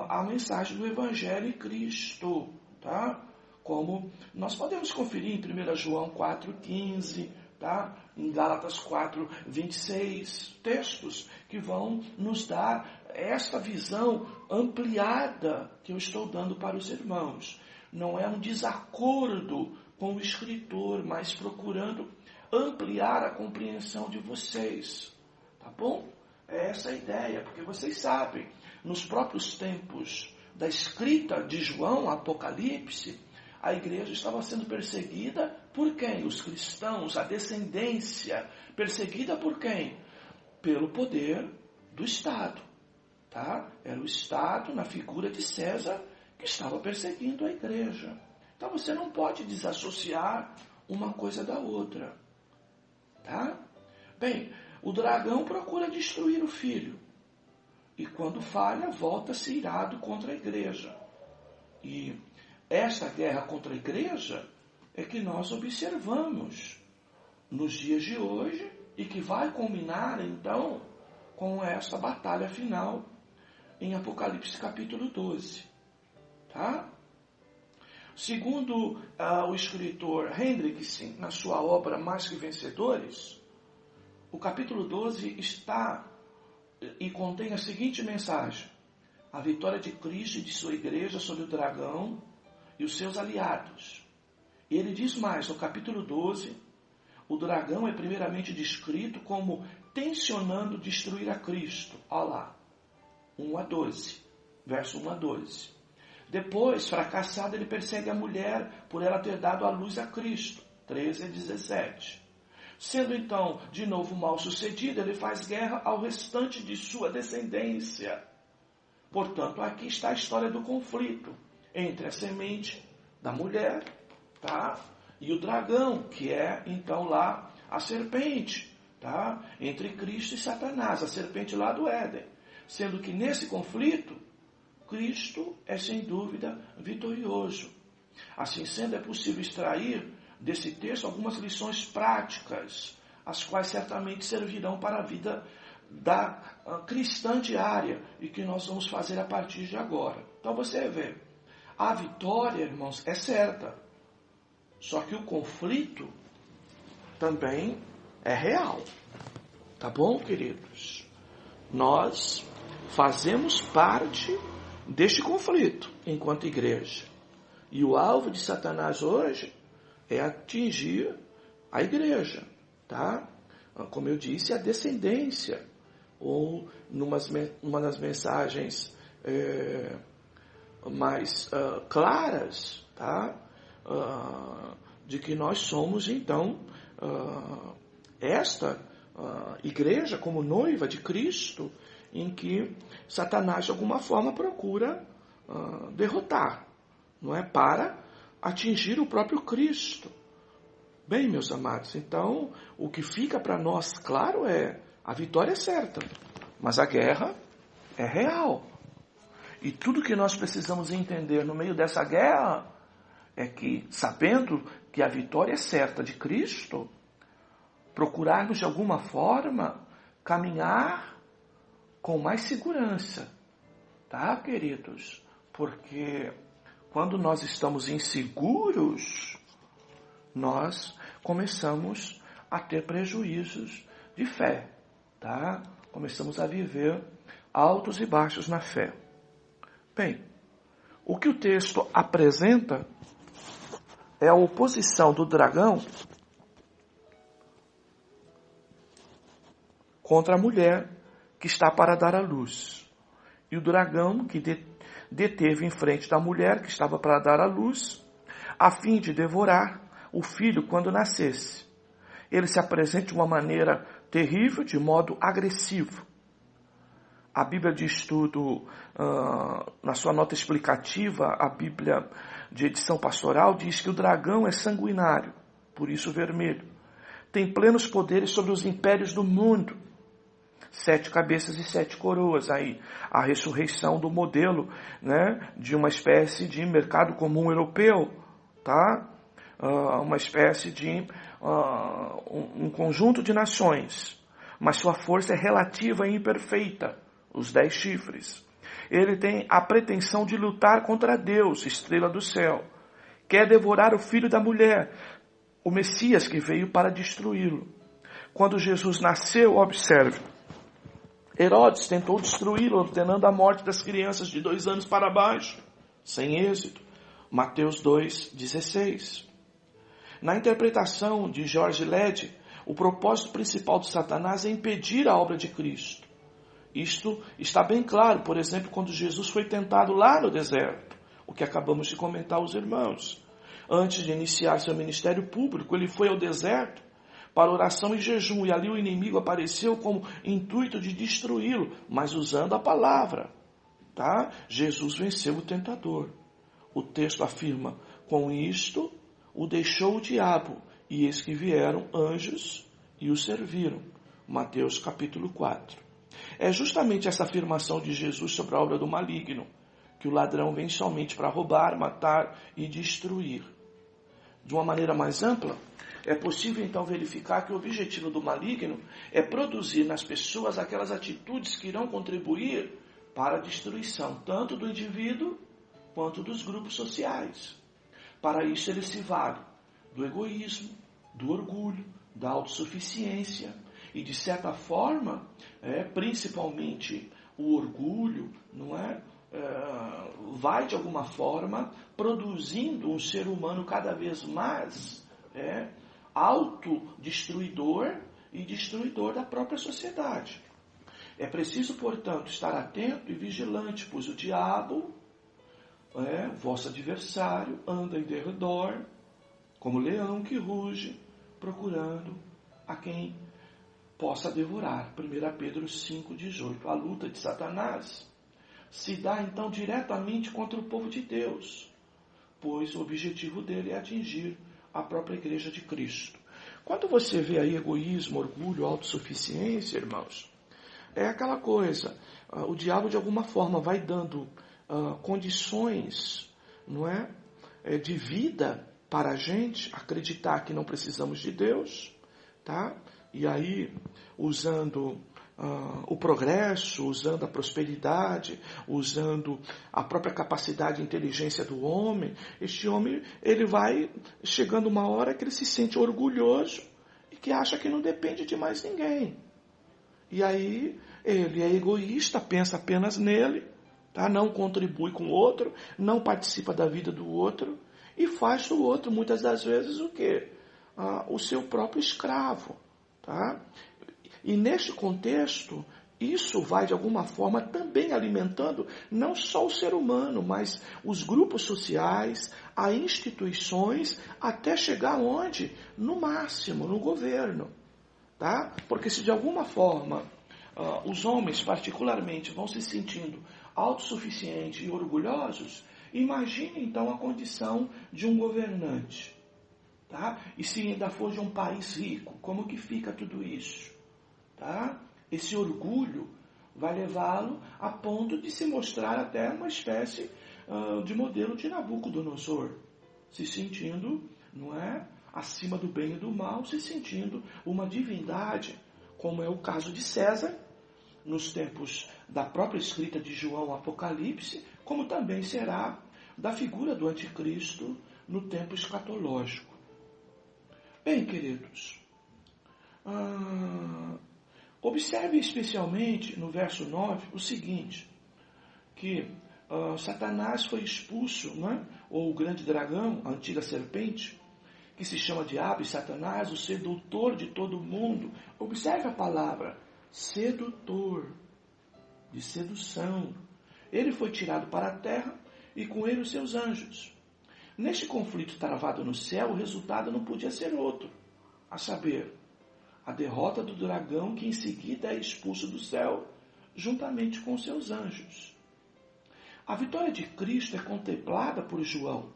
à mensagem do Evangelho em Cristo, tá? Como nós podemos conferir em 1 João 4,15, tá? Em Gálatas 4,26, textos que vão nos dar esta visão ampliada que eu estou dando para os irmãos. Não é um desacordo com o escritor, mas procurando ampliar a compreensão de vocês, tá bom? É essa a ideia, porque vocês sabem, nos próprios tempos da escrita de João, Apocalipse, a igreja estava sendo perseguida por quem? Os cristãos, a descendência, perseguida por quem? Pelo poder do Estado, tá? Era o Estado, na figura de César, que estava perseguindo a igreja. Então você não pode desassociar uma coisa da outra, tá? Bem, o dragão procura destruir o filho. E quando falha, volta-se irado contra a igreja. E esta guerra contra a igreja é que nós observamos nos dias de hoje e que vai culminar, então, com esta batalha final em Apocalipse capítulo 12. Tá? Segundo o escritor Hendrickson, na sua obra Mais que Vencedores, o capítulo 12 está e contém a seguinte mensagem: a vitória de Cristo e de sua igreja sobre o dragão e os seus aliados. E ele diz mais, no capítulo 12, o dragão é primeiramente descrito como tensionando destruir a Cristo. Olha lá, 1 a 12, verso 1 a 12. Depois, fracassado, ele persegue a mulher por ela ter dado à luz a Cristo. 13 a 17. Sendo então de novo mal sucedido, ele faz guerra ao restante de sua descendência. Portanto, aqui está a história do conflito entre a semente da mulher, tá? E o dragão, que é então lá a serpente, tá? Entre Cristo e Satanás, a serpente lá do Éden. Sendo que nesse conflito, Cristo é sem dúvida vitorioso. Assim sendo, é possível extrair desse texto algumas lições práticas, as quais certamente servirão para a vida da cristã diária e que nós vamos fazer a partir de agora. Então você vê, a vitória, irmãos, é certa, só que o conflito também é real. Tá bom, queridos? Nós fazemos parte deste conflito enquanto igreja. E o alvo de Satanás hoje é atingir a igreja, tá? Como eu disse, a descendência. Ou numa das mensagens mais claras, tá? De que nós somos, então, esta igreja como noiva de Cristo, em que Satanás, de alguma forma, procura derrotar, não é? Para atingir o próprio Cristo. Bem, meus amados, então, o que fica para nós claro é, a vitória é certa, mas a guerra é real. E tudo que nós precisamos entender no meio dessa guerra é que, sabendo que a vitória é certa de Cristo, procurarmos de alguma forma caminhar com mais segurança, tá, queridos? Porque quando nós estamos inseguros, nós começamos a ter prejuízos de fé, tá? Começamos a viver altos e baixos na fé. Bem, o que o texto apresenta é a oposição do dragão contra a mulher que está para dar à luz. E o dragão que deteve em frente da mulher que estava para dar à luz, a fim de devorar o filho quando nascesse. Ele se apresenta de uma maneira terrível, de modo agressivo. A Bíblia de Estudo, na sua nota explicativa, a Bíblia de edição pastoral diz que o dragão é sanguinário, por isso vermelho. Tem plenos poderes sobre os impérios do mundo. 7 cabeças e 7 coroas. Aí a ressurreição do modelo, né, de uma espécie de mercado comum europeu, tá? Uma espécie de um conjunto de nações, mas sua força é relativa e imperfeita, os 10 chifres. Ele tem a pretensão de lutar contra Deus, estrela do céu. Quer devorar o filho da mulher, o Messias que veio para destruí-lo. Quando Jesus nasceu, observe, Herodes tentou destruí-lo, ordenando a morte das crianças de 2 anos para baixo, sem êxito. Mateus 2,16. Na interpretação de George Led, o propósito principal de Satanás é impedir a obra de Cristo. Isto está bem claro, por exemplo, quando Jesus foi tentado lá no deserto, o que acabamos de comentar aos irmãos. Antes de iniciar seu ministério público, ele foi ao deserto para oração e jejum, e ali o inimigo apareceu com o intuito de destruí-lo, mas usando a palavra. Tá? Jesus venceu o tentador. O texto afirma, com isto o deixou o diabo, e eis que vieram anjos e o serviram. Mateus capítulo 4. É justamente essa afirmação de Jesus sobre a obra do maligno, que o ladrão vem somente para roubar, matar e destruir. De uma maneira mais ampla, é possível então verificar que o objetivo do maligno é produzir nas pessoas aquelas atitudes que irão contribuir para a destruição, tanto do indivíduo quanto dos grupos sociais. Para isso ele se vale do egoísmo, do orgulho, da autossuficiência e, de certa forma, principalmente o orgulho, não é? Vai de alguma forma produzindo um ser humano cada vez mais autodestruidor e destruidor da própria sociedade. É preciso, portanto, estar atento e vigilante, pois o diabo, vosso adversário, anda em derredor, como leão que ruge, procurando a quem possa devorar. 1 Pedro 5,18. A luta de Satanás se dá então diretamente contra o povo de Deus, pois o objetivo dele é atingir a própria igreja de Cristo. Quando você vê aí egoísmo, orgulho, autossuficiência, irmãos, é aquela coisa, o diabo de alguma forma vai dando condições, não é, de vida para a gente acreditar que não precisamos de Deus, tá? E aí, usando o progresso, usando a prosperidade, usando a própria capacidade e inteligência do homem, este homem, ele vai chegando uma hora que ele se sente orgulhoso e que acha que não depende de mais ninguém. E aí, ele é egoísta, pensa apenas nele, tá? Não contribui com o outro, não participa da vida do outro e faz do outro, muitas das vezes, o quê? O seu próprio escravo. Tá? E neste contexto, isso vai de alguma forma também alimentando não só o ser humano, mas os grupos sociais, as instituições, até chegar onde? No máximo, no governo. Tá? Porque se de alguma forma os homens particularmente vão se sentindo autossuficientes e orgulhosos, imagine então a condição de um governante. Tá? E se ainda for de um país rico, como que fica tudo isso? Tá? Esse orgulho vai levá-lo a ponto de se mostrar até uma espécie de modelo de Nabucodonosor, se sentindo, não é, acima do bem e do mal, se sentindo uma divindade, como é o caso de César, nos tempos da própria escrita de João Apocalipse, como também será da figura do anticristo no tempo escatológico. Bem, queridos, observe especialmente no verso 9 o seguinte, que Satanás foi expulso, né, ou o grande dragão, a antiga serpente, que se chama Diabo e Satanás, o sedutor de todo mundo. Observe a palavra, sedutor, de sedução. Ele foi tirado para a terra e com ele os seus anjos. Neste conflito travado no céu, o resultado não podia ser outro, a saber, a derrota do dragão, que em seguida é expulso do céu, juntamente com seus anjos. A vitória de Cristo é contemplada por João,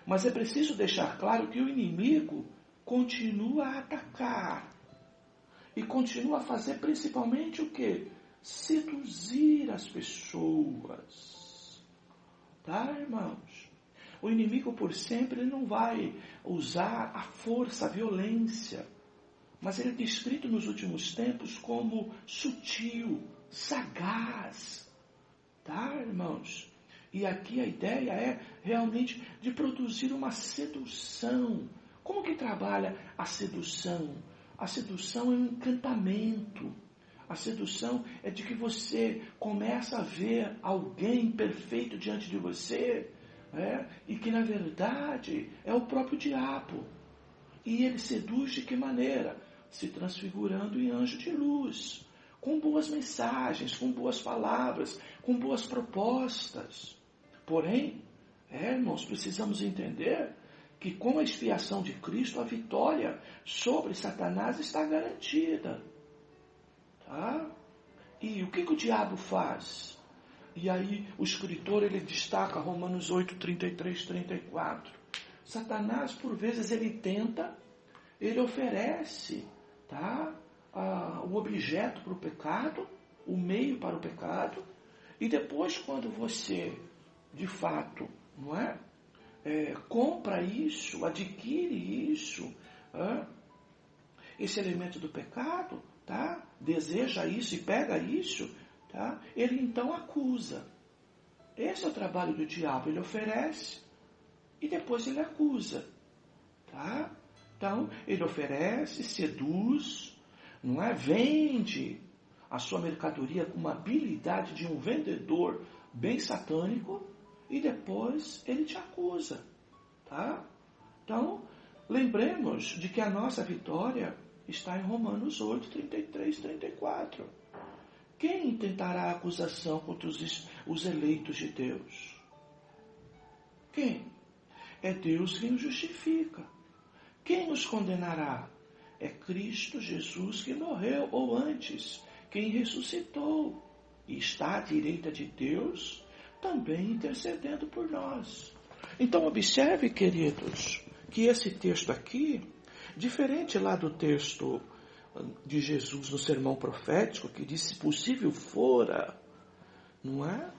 mas é preciso deixar claro que o inimigo continua a atacar e continua a fazer principalmente o quê? Seduzir as pessoas. Tá, irmãos? O inimigo, por sempre, ele não vai usar a força, a violência, mas ele é descrito nos últimos tempos como sutil, sagaz. Tá, irmãos? E aqui a ideia é realmente de produzir uma sedução. Como que trabalha a sedução? A sedução é um encantamento. A sedução é de que você começa a ver alguém perfeito diante de você, e que na verdade é o próprio diabo. E ele seduz de que maneira? Se transfigurando em anjo de luz, com boas mensagens, com boas palavras, com boas propostas. Porém, irmãos, precisamos entender que com a expiação de Cristo, a vitória sobre Satanás está garantida. Tá? E o que o diabo faz? E aí o escritor ele destaca Romanos 8, 33, 34. Satanás, por vezes, ele tenta, ele oferece, tá? O objeto para o pecado, o meio para o pecado, e depois, quando você, de fato, não é? Compra isso, adquire isso, esse elemento do pecado, tá? Deseja isso e pega isso, tá? Ele então acusa. Esse é o trabalho do diabo, ele oferece e depois ele acusa, tá? Então, ele oferece, seduz, não é? Vende a sua mercadoria com uma habilidade de um vendedor bem satânico e depois ele te acusa, tá? Então, lembremos de que a nossa vitória está em Romanos 8, 33, 34. Quem intentará acusação contra os eleitos de Deus? Quem? É Deus quem os justifica. Quem nos condenará? É Cristo Jesus que morreu, ou antes, quem ressuscitou e está à direita de Deus, também intercedendo por nós. Então observe, queridos, que esse texto aqui, diferente lá do texto de Jesus no sermão profético, que diz, se possível fora, não é?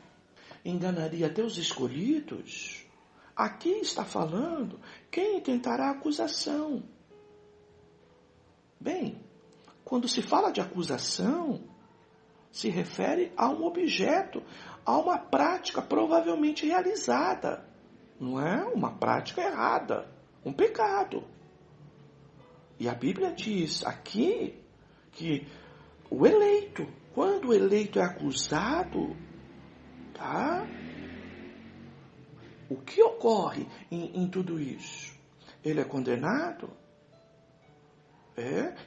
Enganaria até os escolhidos. Aqui está falando quem tentará acusação. Bem, quando se fala de acusação, se refere a um objeto, a uma prática provavelmente realizada. Não é uma prática errada, um pecado. E a Bíblia diz aqui que o eleito, quando o eleito é acusado, tá? O que ocorre em tudo isso? Ele é condenado?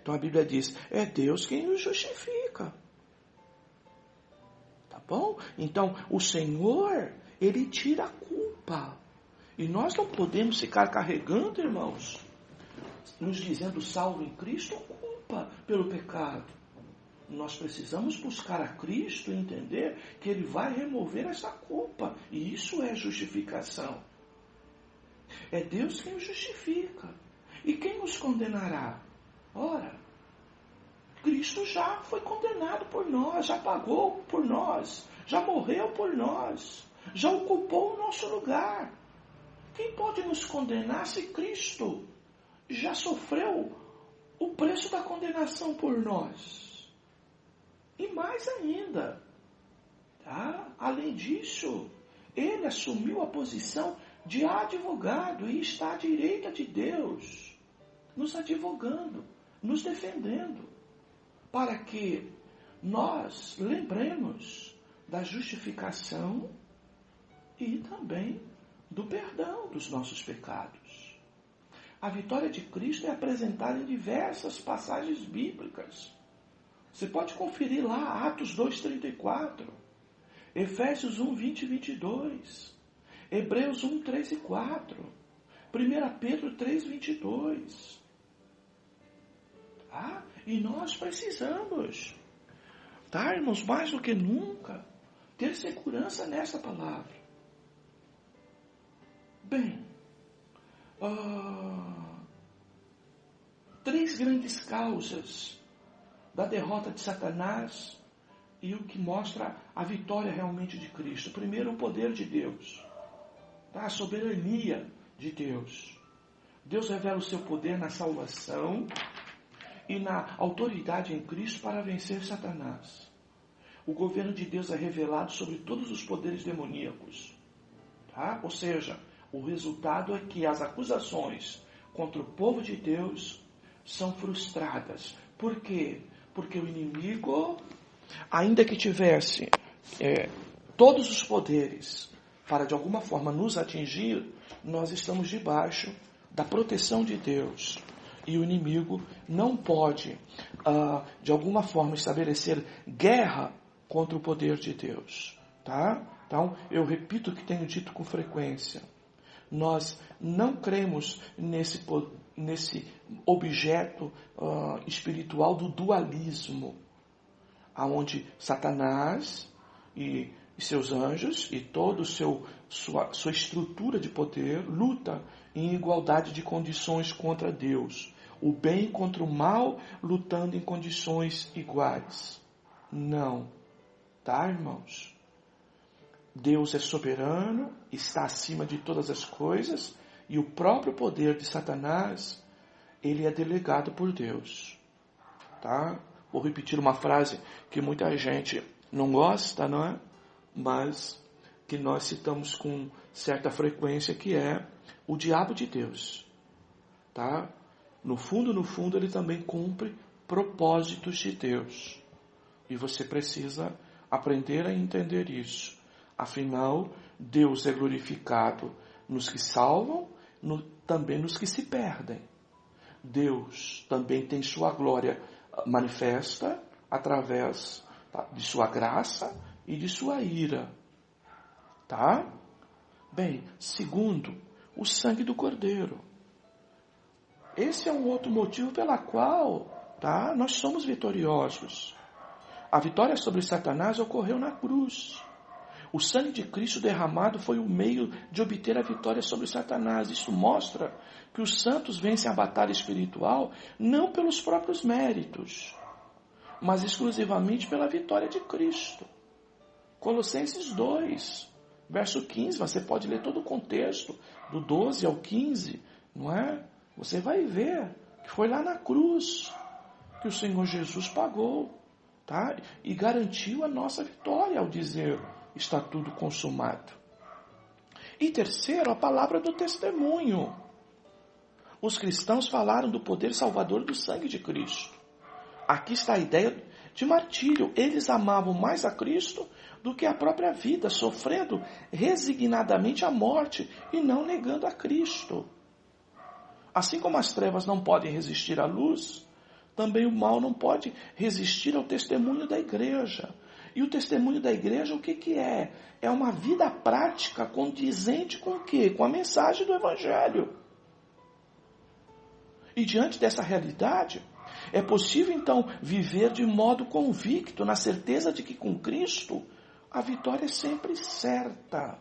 Então a Bíblia diz, é Deus quem o justifica. Tá bom? Então o Senhor, Ele tira a culpa. E nós não podemos ficar carregando, irmãos, nos dizendo salvo em Cristo, culpa pelo pecado. Nós precisamos buscar a Cristo e entender que Ele vai remover essa culpa. E isso é justificação. É Deus quem o justifica. E quem os condenará? Ora, Cristo já foi condenado por nós, já pagou por nós, já morreu por nós, já ocupou o nosso lugar. Quem pode nos condenar se Cristo já sofreu o preço da condenação por nós? E mais ainda, tá? Além disso, Ele assumiu a posição de advogado e está à direita de Deus, nos advogando, nos defendendo, para que nós lembremos da justificação e também do perdão dos nossos pecados. A vitória de Cristo é apresentada em diversas passagens bíblicas. Você pode conferir lá, Atos 2:34, Efésios 1:20 e 22, Hebreus 1:3 e 4, 1 Pedro 3:22. Tá? E nós precisamos, tá, irmãos, mais do que nunca, ter segurança nessa palavra. Bem, 3 grandes causas da derrota de Satanás e o que mostra a vitória realmente de Cristo. Primeiro, o poder de Deus, tá? A soberania de Deus. Deus revela o seu poder na salvação e na autoridade em Cristo para vencer Satanás. O governo de Deus é revelado sobre todos os poderes demoníacos, tá? Ou seja, o resultado é que as acusações contra o povo de Deus são frustradas. Por quê? Porque o inimigo, ainda que tivesse todos os poderes para de alguma forma nos atingir, nós estamos debaixo da proteção de Deus. E o inimigo não pode, de alguma forma, estabelecer guerra contra o poder de Deus. Tá? Então, eu repito o que tenho dito com frequência. Nós não cremos nesse objeto espiritual do dualismo, onde Satanás e seus anjos e toda sua estrutura de poder luta em igualdade de condições contra Deus. O bem contra o mal lutando em condições iguais. Não. Tá, irmãos? Deus é soberano, está acima de todas as coisas, e o próprio poder de Satanás, ele é delegado por Deus. Tá? Vou repetir uma frase que muita gente não gosta, não é? Mas que nós citamos com certa frequência, que é o diabo de Deus. Tá? No fundo, ele também cumpre propósitos de Deus. E você precisa aprender a entender isso. Afinal, Deus é glorificado nos que salvam, também nos que se perdem. Deus também tem sua glória manifesta através de sua graça e de sua ira. Tá? Bem, segundo, o sangue do Cordeiro. Esse é um outro motivo pela qual, tá, nós somos vitoriosos. A vitória sobre Satanás ocorreu na cruz. O sangue de Cristo derramado foi o meio de obter a vitória sobre Satanás. Isso mostra que os santos vencem a batalha espiritual não pelos próprios méritos, mas exclusivamente pela vitória de Cristo. Colossenses 2, verso 15, você pode ler todo o contexto, do 12 ao 15, não é? Você vai ver que foi lá na cruz que o Senhor Jesus pagou, tá? E garantiu a nossa vitória ao dizer: está tudo consumado. E terceiro, a palavra do testemunho. Os cristãos falaram do poder salvador do sangue de Cristo. Aqui está a ideia de martírio. Eles amavam mais a Cristo do que a própria vida, sofrendo resignadamente a morte e não negando a Cristo. Assim como as trevas não podem resistir à luz, também o mal não pode resistir ao testemunho da igreja. E o testemunho da igreja, o que é? É uma vida prática condizente com o quê? Com a mensagem do Evangelho. E diante dessa realidade, é possível então viver de modo convicto, na certeza de que com Cristo a vitória é sempre certa.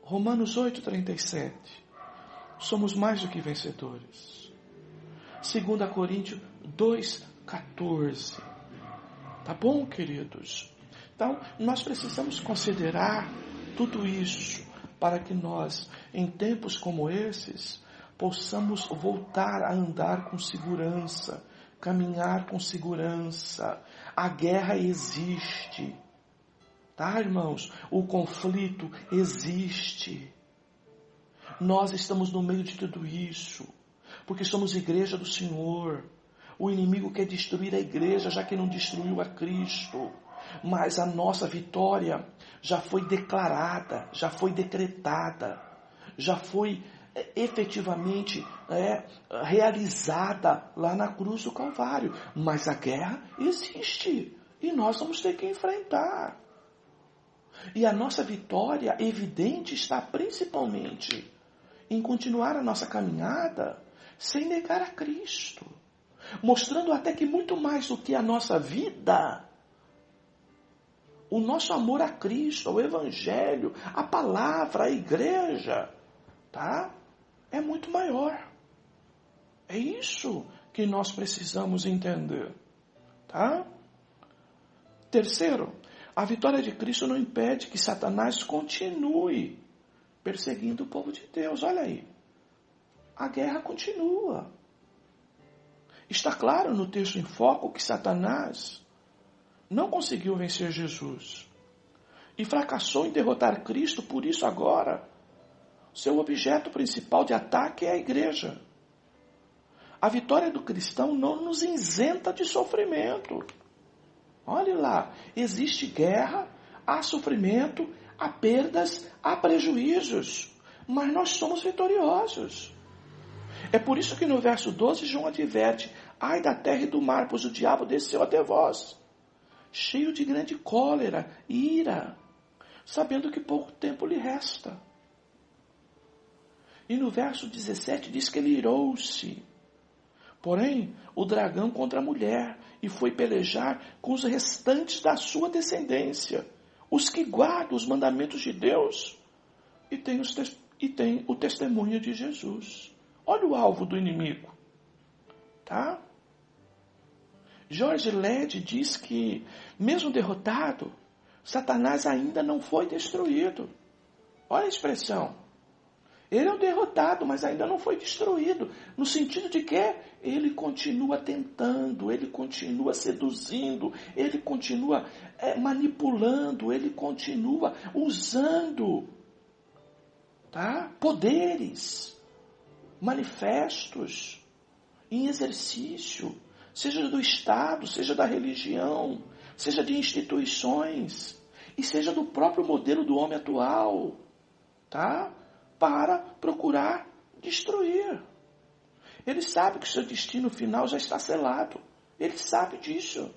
Romanos 8:37. Somos mais do que vencedores. 2 Coríntios 2:14. Tá bom, queridos? Então, nós precisamos considerar tudo isso para que nós, em tempos como esses, possamos voltar a andar com segurança, caminhar com segurança. A guerra existe. Tá, irmãos? O conflito existe. Nós estamos no meio de tudo isso, porque somos igreja do Senhor. O inimigo quer destruir a igreja, já que não destruiu a Cristo. mas a nossa vitória já foi declarada, já foi decretada, já foi efetivamente realizada lá na cruz do Calvário. Mas a guerra existe e nós vamos ter que enfrentar. E a nossa vitória evidente está principalmente em continuar a nossa caminhada sem negar a Cristo, mostrando até que muito mais do que a nossa vida, o nosso amor a Cristo, ao Evangelho, a palavra, a igreja, tá? É muito maior. É isso que nós precisamos entender, tá? Terceiro, a vitória de Cristo não impede que Satanás continue perseguindo o povo de Deus. Olha aí, a guerra continua. Está claro no texto em foco que Satanás não conseguiu vencer Jesus e fracassou em derrotar Cristo. Por isso agora, seu objeto principal de ataque é a igreja. A vitória do cristão não nos isenta de sofrimento. Olhe lá, existe guerra, há sofrimento, há perdas, há prejuízos, mas nós somos vitoriosos. É por isso que no verso 12 João adverte: ai da terra e do mar, pois o diabo desceu até vós, cheio de grande cólera e ira, sabendo que pouco tempo lhe resta. E no verso 17 diz que ele irou-se, porém, o dragão contra a mulher, e foi pelejar com os restantes da sua descendência, os que guardam os mandamentos de Deus e têm o testemunho de Jesus. Olha o alvo do inimigo, tá? George Led diz que, mesmo derrotado, Satanás ainda não foi destruído. Olha a expressão. Ele é o derrotado, mas ainda não foi destruído. No sentido de que ele continua tentando, ele continua seduzindo, ele continua manipulando, ele continua usando, tá? Poderes manifestos em exercício, seja do Estado, seja da religião, seja de instituições, e seja do próprio modelo do homem atual, tá? Para procurar destruir. Ele sabe que o seu destino final já está selado. Ele sabe disso.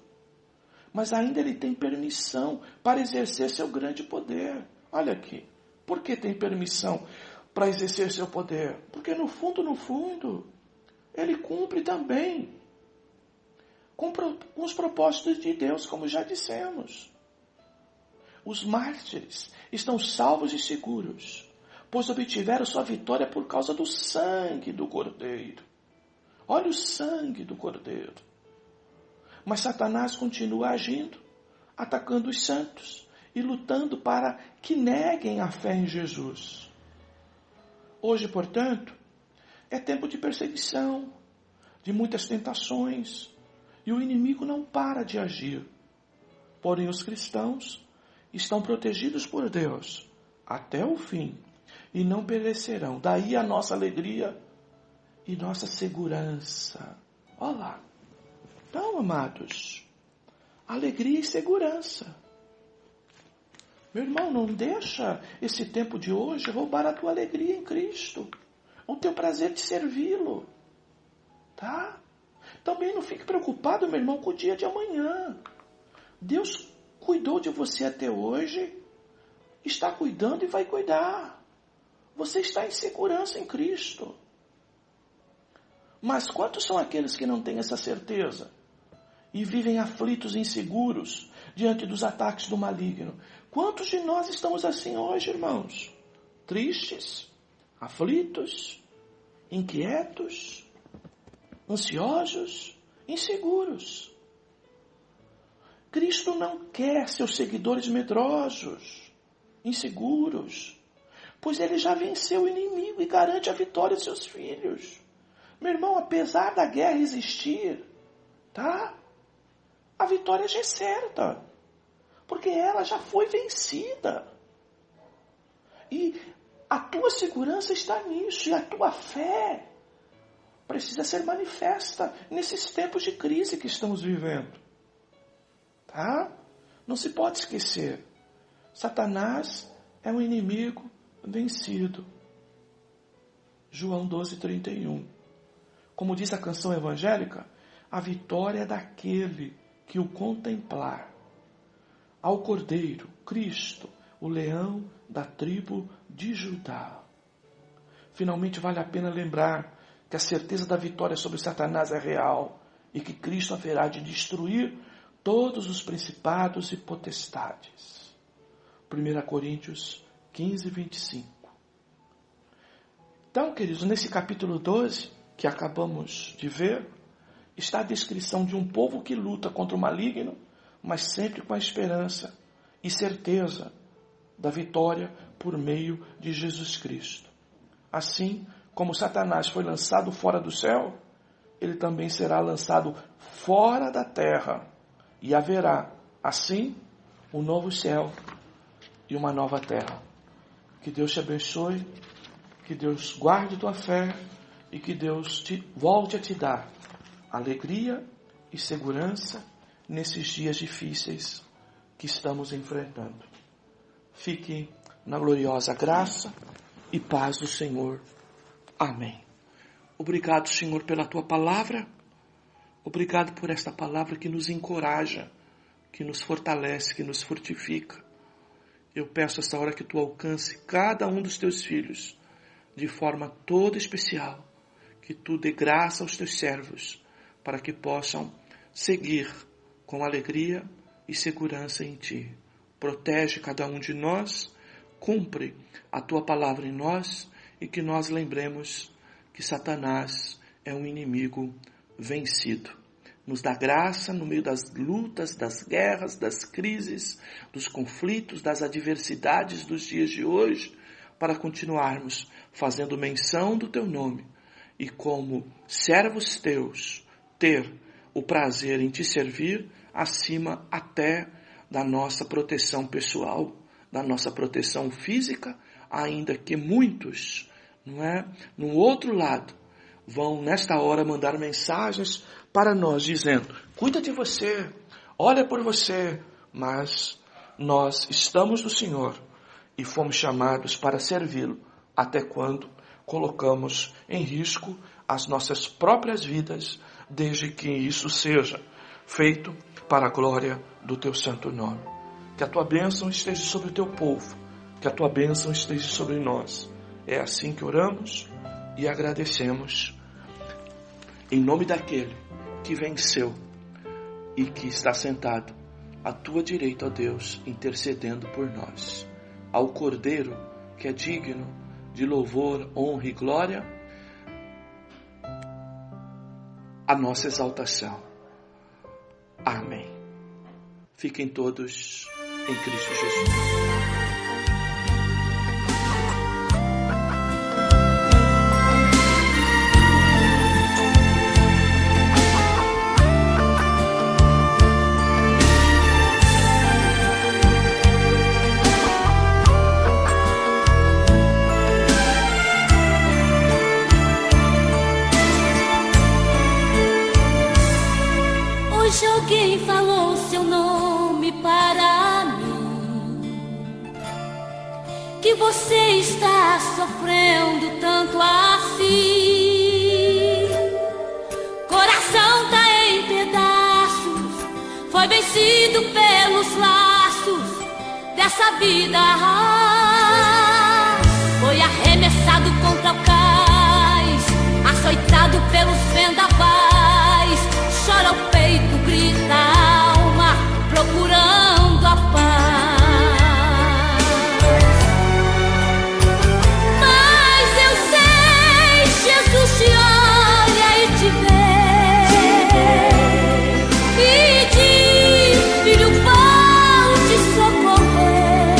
Mas ainda ele tem permissão para exercer seu grande poder. Olha aqui. Por que tem permissão para exercer seu poder? Porque no fundo, ele cumpre também com os propósitos de Deus, como já dissemos. Os mártires estão salvos e seguros, pois obtiveram sua vitória por causa do sangue do Cordeiro. Olha o sangue do Cordeiro. Mas Satanás continua agindo, atacando os santos e lutando para que neguem a fé em Jesus. Hoje, portanto, é tempo de perseguição, de muitas tentações, e o inimigo não para de agir. Porém, os cristãos estão protegidos por Deus até o fim e não perecerão. Daí a nossa alegria e nossa segurança. Olha lá. Então, amados, alegria e segurança. Meu irmão, não deixa esse tempo de hoje roubar a tua alegria em Cristo, o teu prazer de servi-lo, tá? Também não fique preocupado, meu irmão, com o dia de amanhã. Deus cuidou de você até hoje, está cuidando e vai cuidar. Você está em segurança em Cristo. Mas quantos são aqueles que não têm essa certeza e vivem aflitos e inseguros diante dos ataques do maligno? Quantos de nós estamos assim hoje, irmãos? Tristes, aflitos, inquietos, ansiosos, inseguros. Cristo não quer seus seguidores medrosos, inseguros, pois ele já venceu o inimigo e garante a vitória de seus filhos. Meu irmão, apesar da guerra existir, tá? A vitória já é certa, porque ela já foi vencida. E a tua segurança está nisso, e a tua fé precisa ser manifesta nesses tempos de crise que estamos vivendo. Tá? Não se pode esquecer. Satanás é um inimigo vencido. João 12:31. Como diz a canção evangélica, a vitória é daquele que o contemplar. Ao Cordeiro, Cristo, o leão da tribo de Judá. Finalmente vale a pena lembrar que a certeza da vitória sobre Satanás é real e que Cristo haverá de destruir todos os principados e potestades. 1 Coríntios 15:25. Então, queridos, nesse capítulo 12, que acabamos de ver, está a descrição de um povo que luta contra o maligno, mas sempre com a esperança e certeza da vitória por meio de Jesus Cristo. Assim como Satanás foi lançado fora do céu, ele também será lançado fora da terra, e haverá, assim, um novo céu e uma nova terra. Que Deus te abençoe, que Deus guarde tua fé e que Deus volte a te dar alegria e segurança nesses dias difíceis que estamos enfrentando. Fique na gloriosa graça e paz do Senhor. Amém. Obrigado, Senhor, pela tua palavra. Obrigado por esta palavra que nos encoraja, que nos fortalece, que nos fortifica. Eu peço esta hora que tu alcance cada um dos teus filhos de forma toda especial, que tu dê graça aos teus servos para que possam seguir com alegria e segurança em ti. Protege cada um de nós, cumpre a tua palavra em nós e que nós lembremos que Satanás é um inimigo vencido. Nos dá graça no meio das lutas, das guerras, das crises, dos conflitos, das adversidades dos dias de hoje, para continuarmos fazendo menção do teu nome e como servos teus ter o prazer em te servir acima até da nossa proteção pessoal, da nossa proteção física, ainda que muitos, no outro lado, vão nesta hora mandar mensagens para nós dizendo: cuida de você, olha por você, mas nós estamos no Senhor e fomos chamados para servi-lo até quando colocamos em risco as nossas próprias vidas, desde que isso seja feito para a glória do teu santo nome. Que a tua bênção esteja sobre o teu povo, que a tua bênção esteja sobre nós. É assim que oramos e agradecemos, em nome daquele que venceu e que está sentado à tua direita, ó Deus, intercedendo por nós. Ao Cordeiro, que é digno de louvor, honra e glória, a nossa exaltação. Amém. Fiquem todos em Cristo Jesus. Hoje alguém falou seu nome para mim, que você está sofrendo tanto assim. Coração tá em pedaços, foi vencido pelos laços dessa vida. Foi arremessado contra o cais, açoitado pelos vendavais. Chora o peito, grita a alma, procurando a paz. Mas eu sei, Jesus te olha e te vê, e diz: filho, vou te socorrer.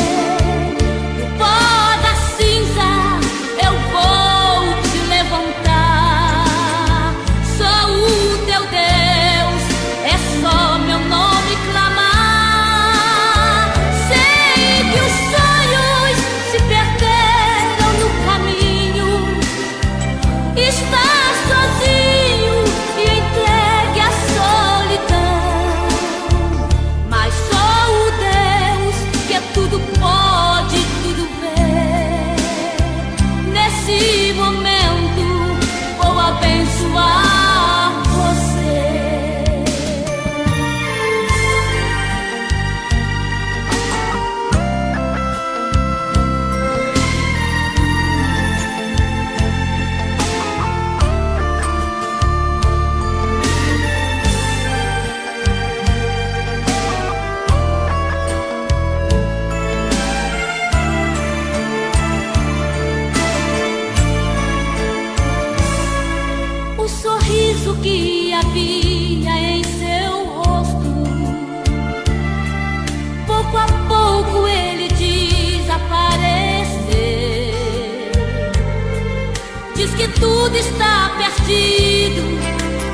que tudo está perdido,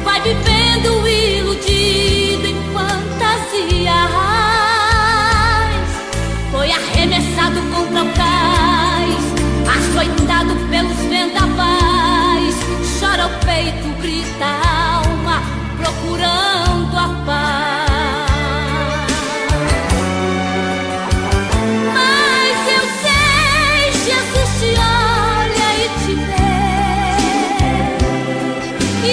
vai vivendo iludido em fantasias. Foi arremessado contra o cais, açoitado pelos vendavais. Chora o peito, grita a alma, procurando a paz. Mas eu sei, Jesus te olha e te vê, e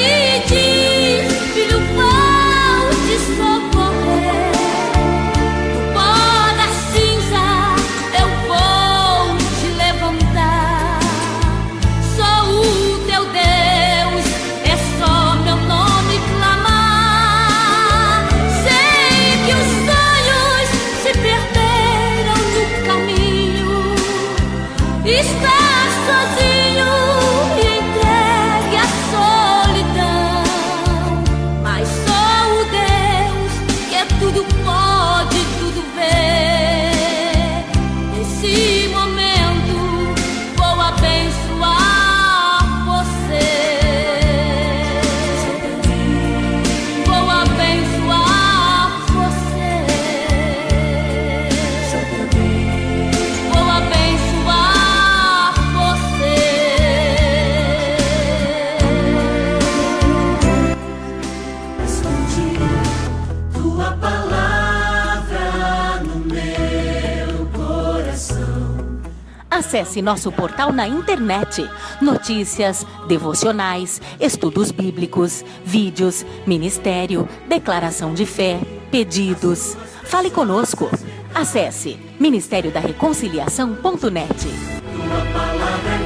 diz: filho, vou te socorrer. Pó da cinza eu vou te levantar. Sou o teu Deus, é só meu nome clamar. Sei que os sonhos se perderam no caminho. Está sozinho e entregue à solidão. Mas sou o Deus que é tudo pode, tudo vê. Nesse momento vou abençoar você. Vou abençoar você. Vou abençoar você. Escondi tua palavra no meu coração. Acesse nosso portal na internet. Notícias, devocionais, estudos bíblicos, vídeos, ministério, declaração de fé, pedidos. Fale conosco. Acesse ministériodareconciliação.net. Tua palavra é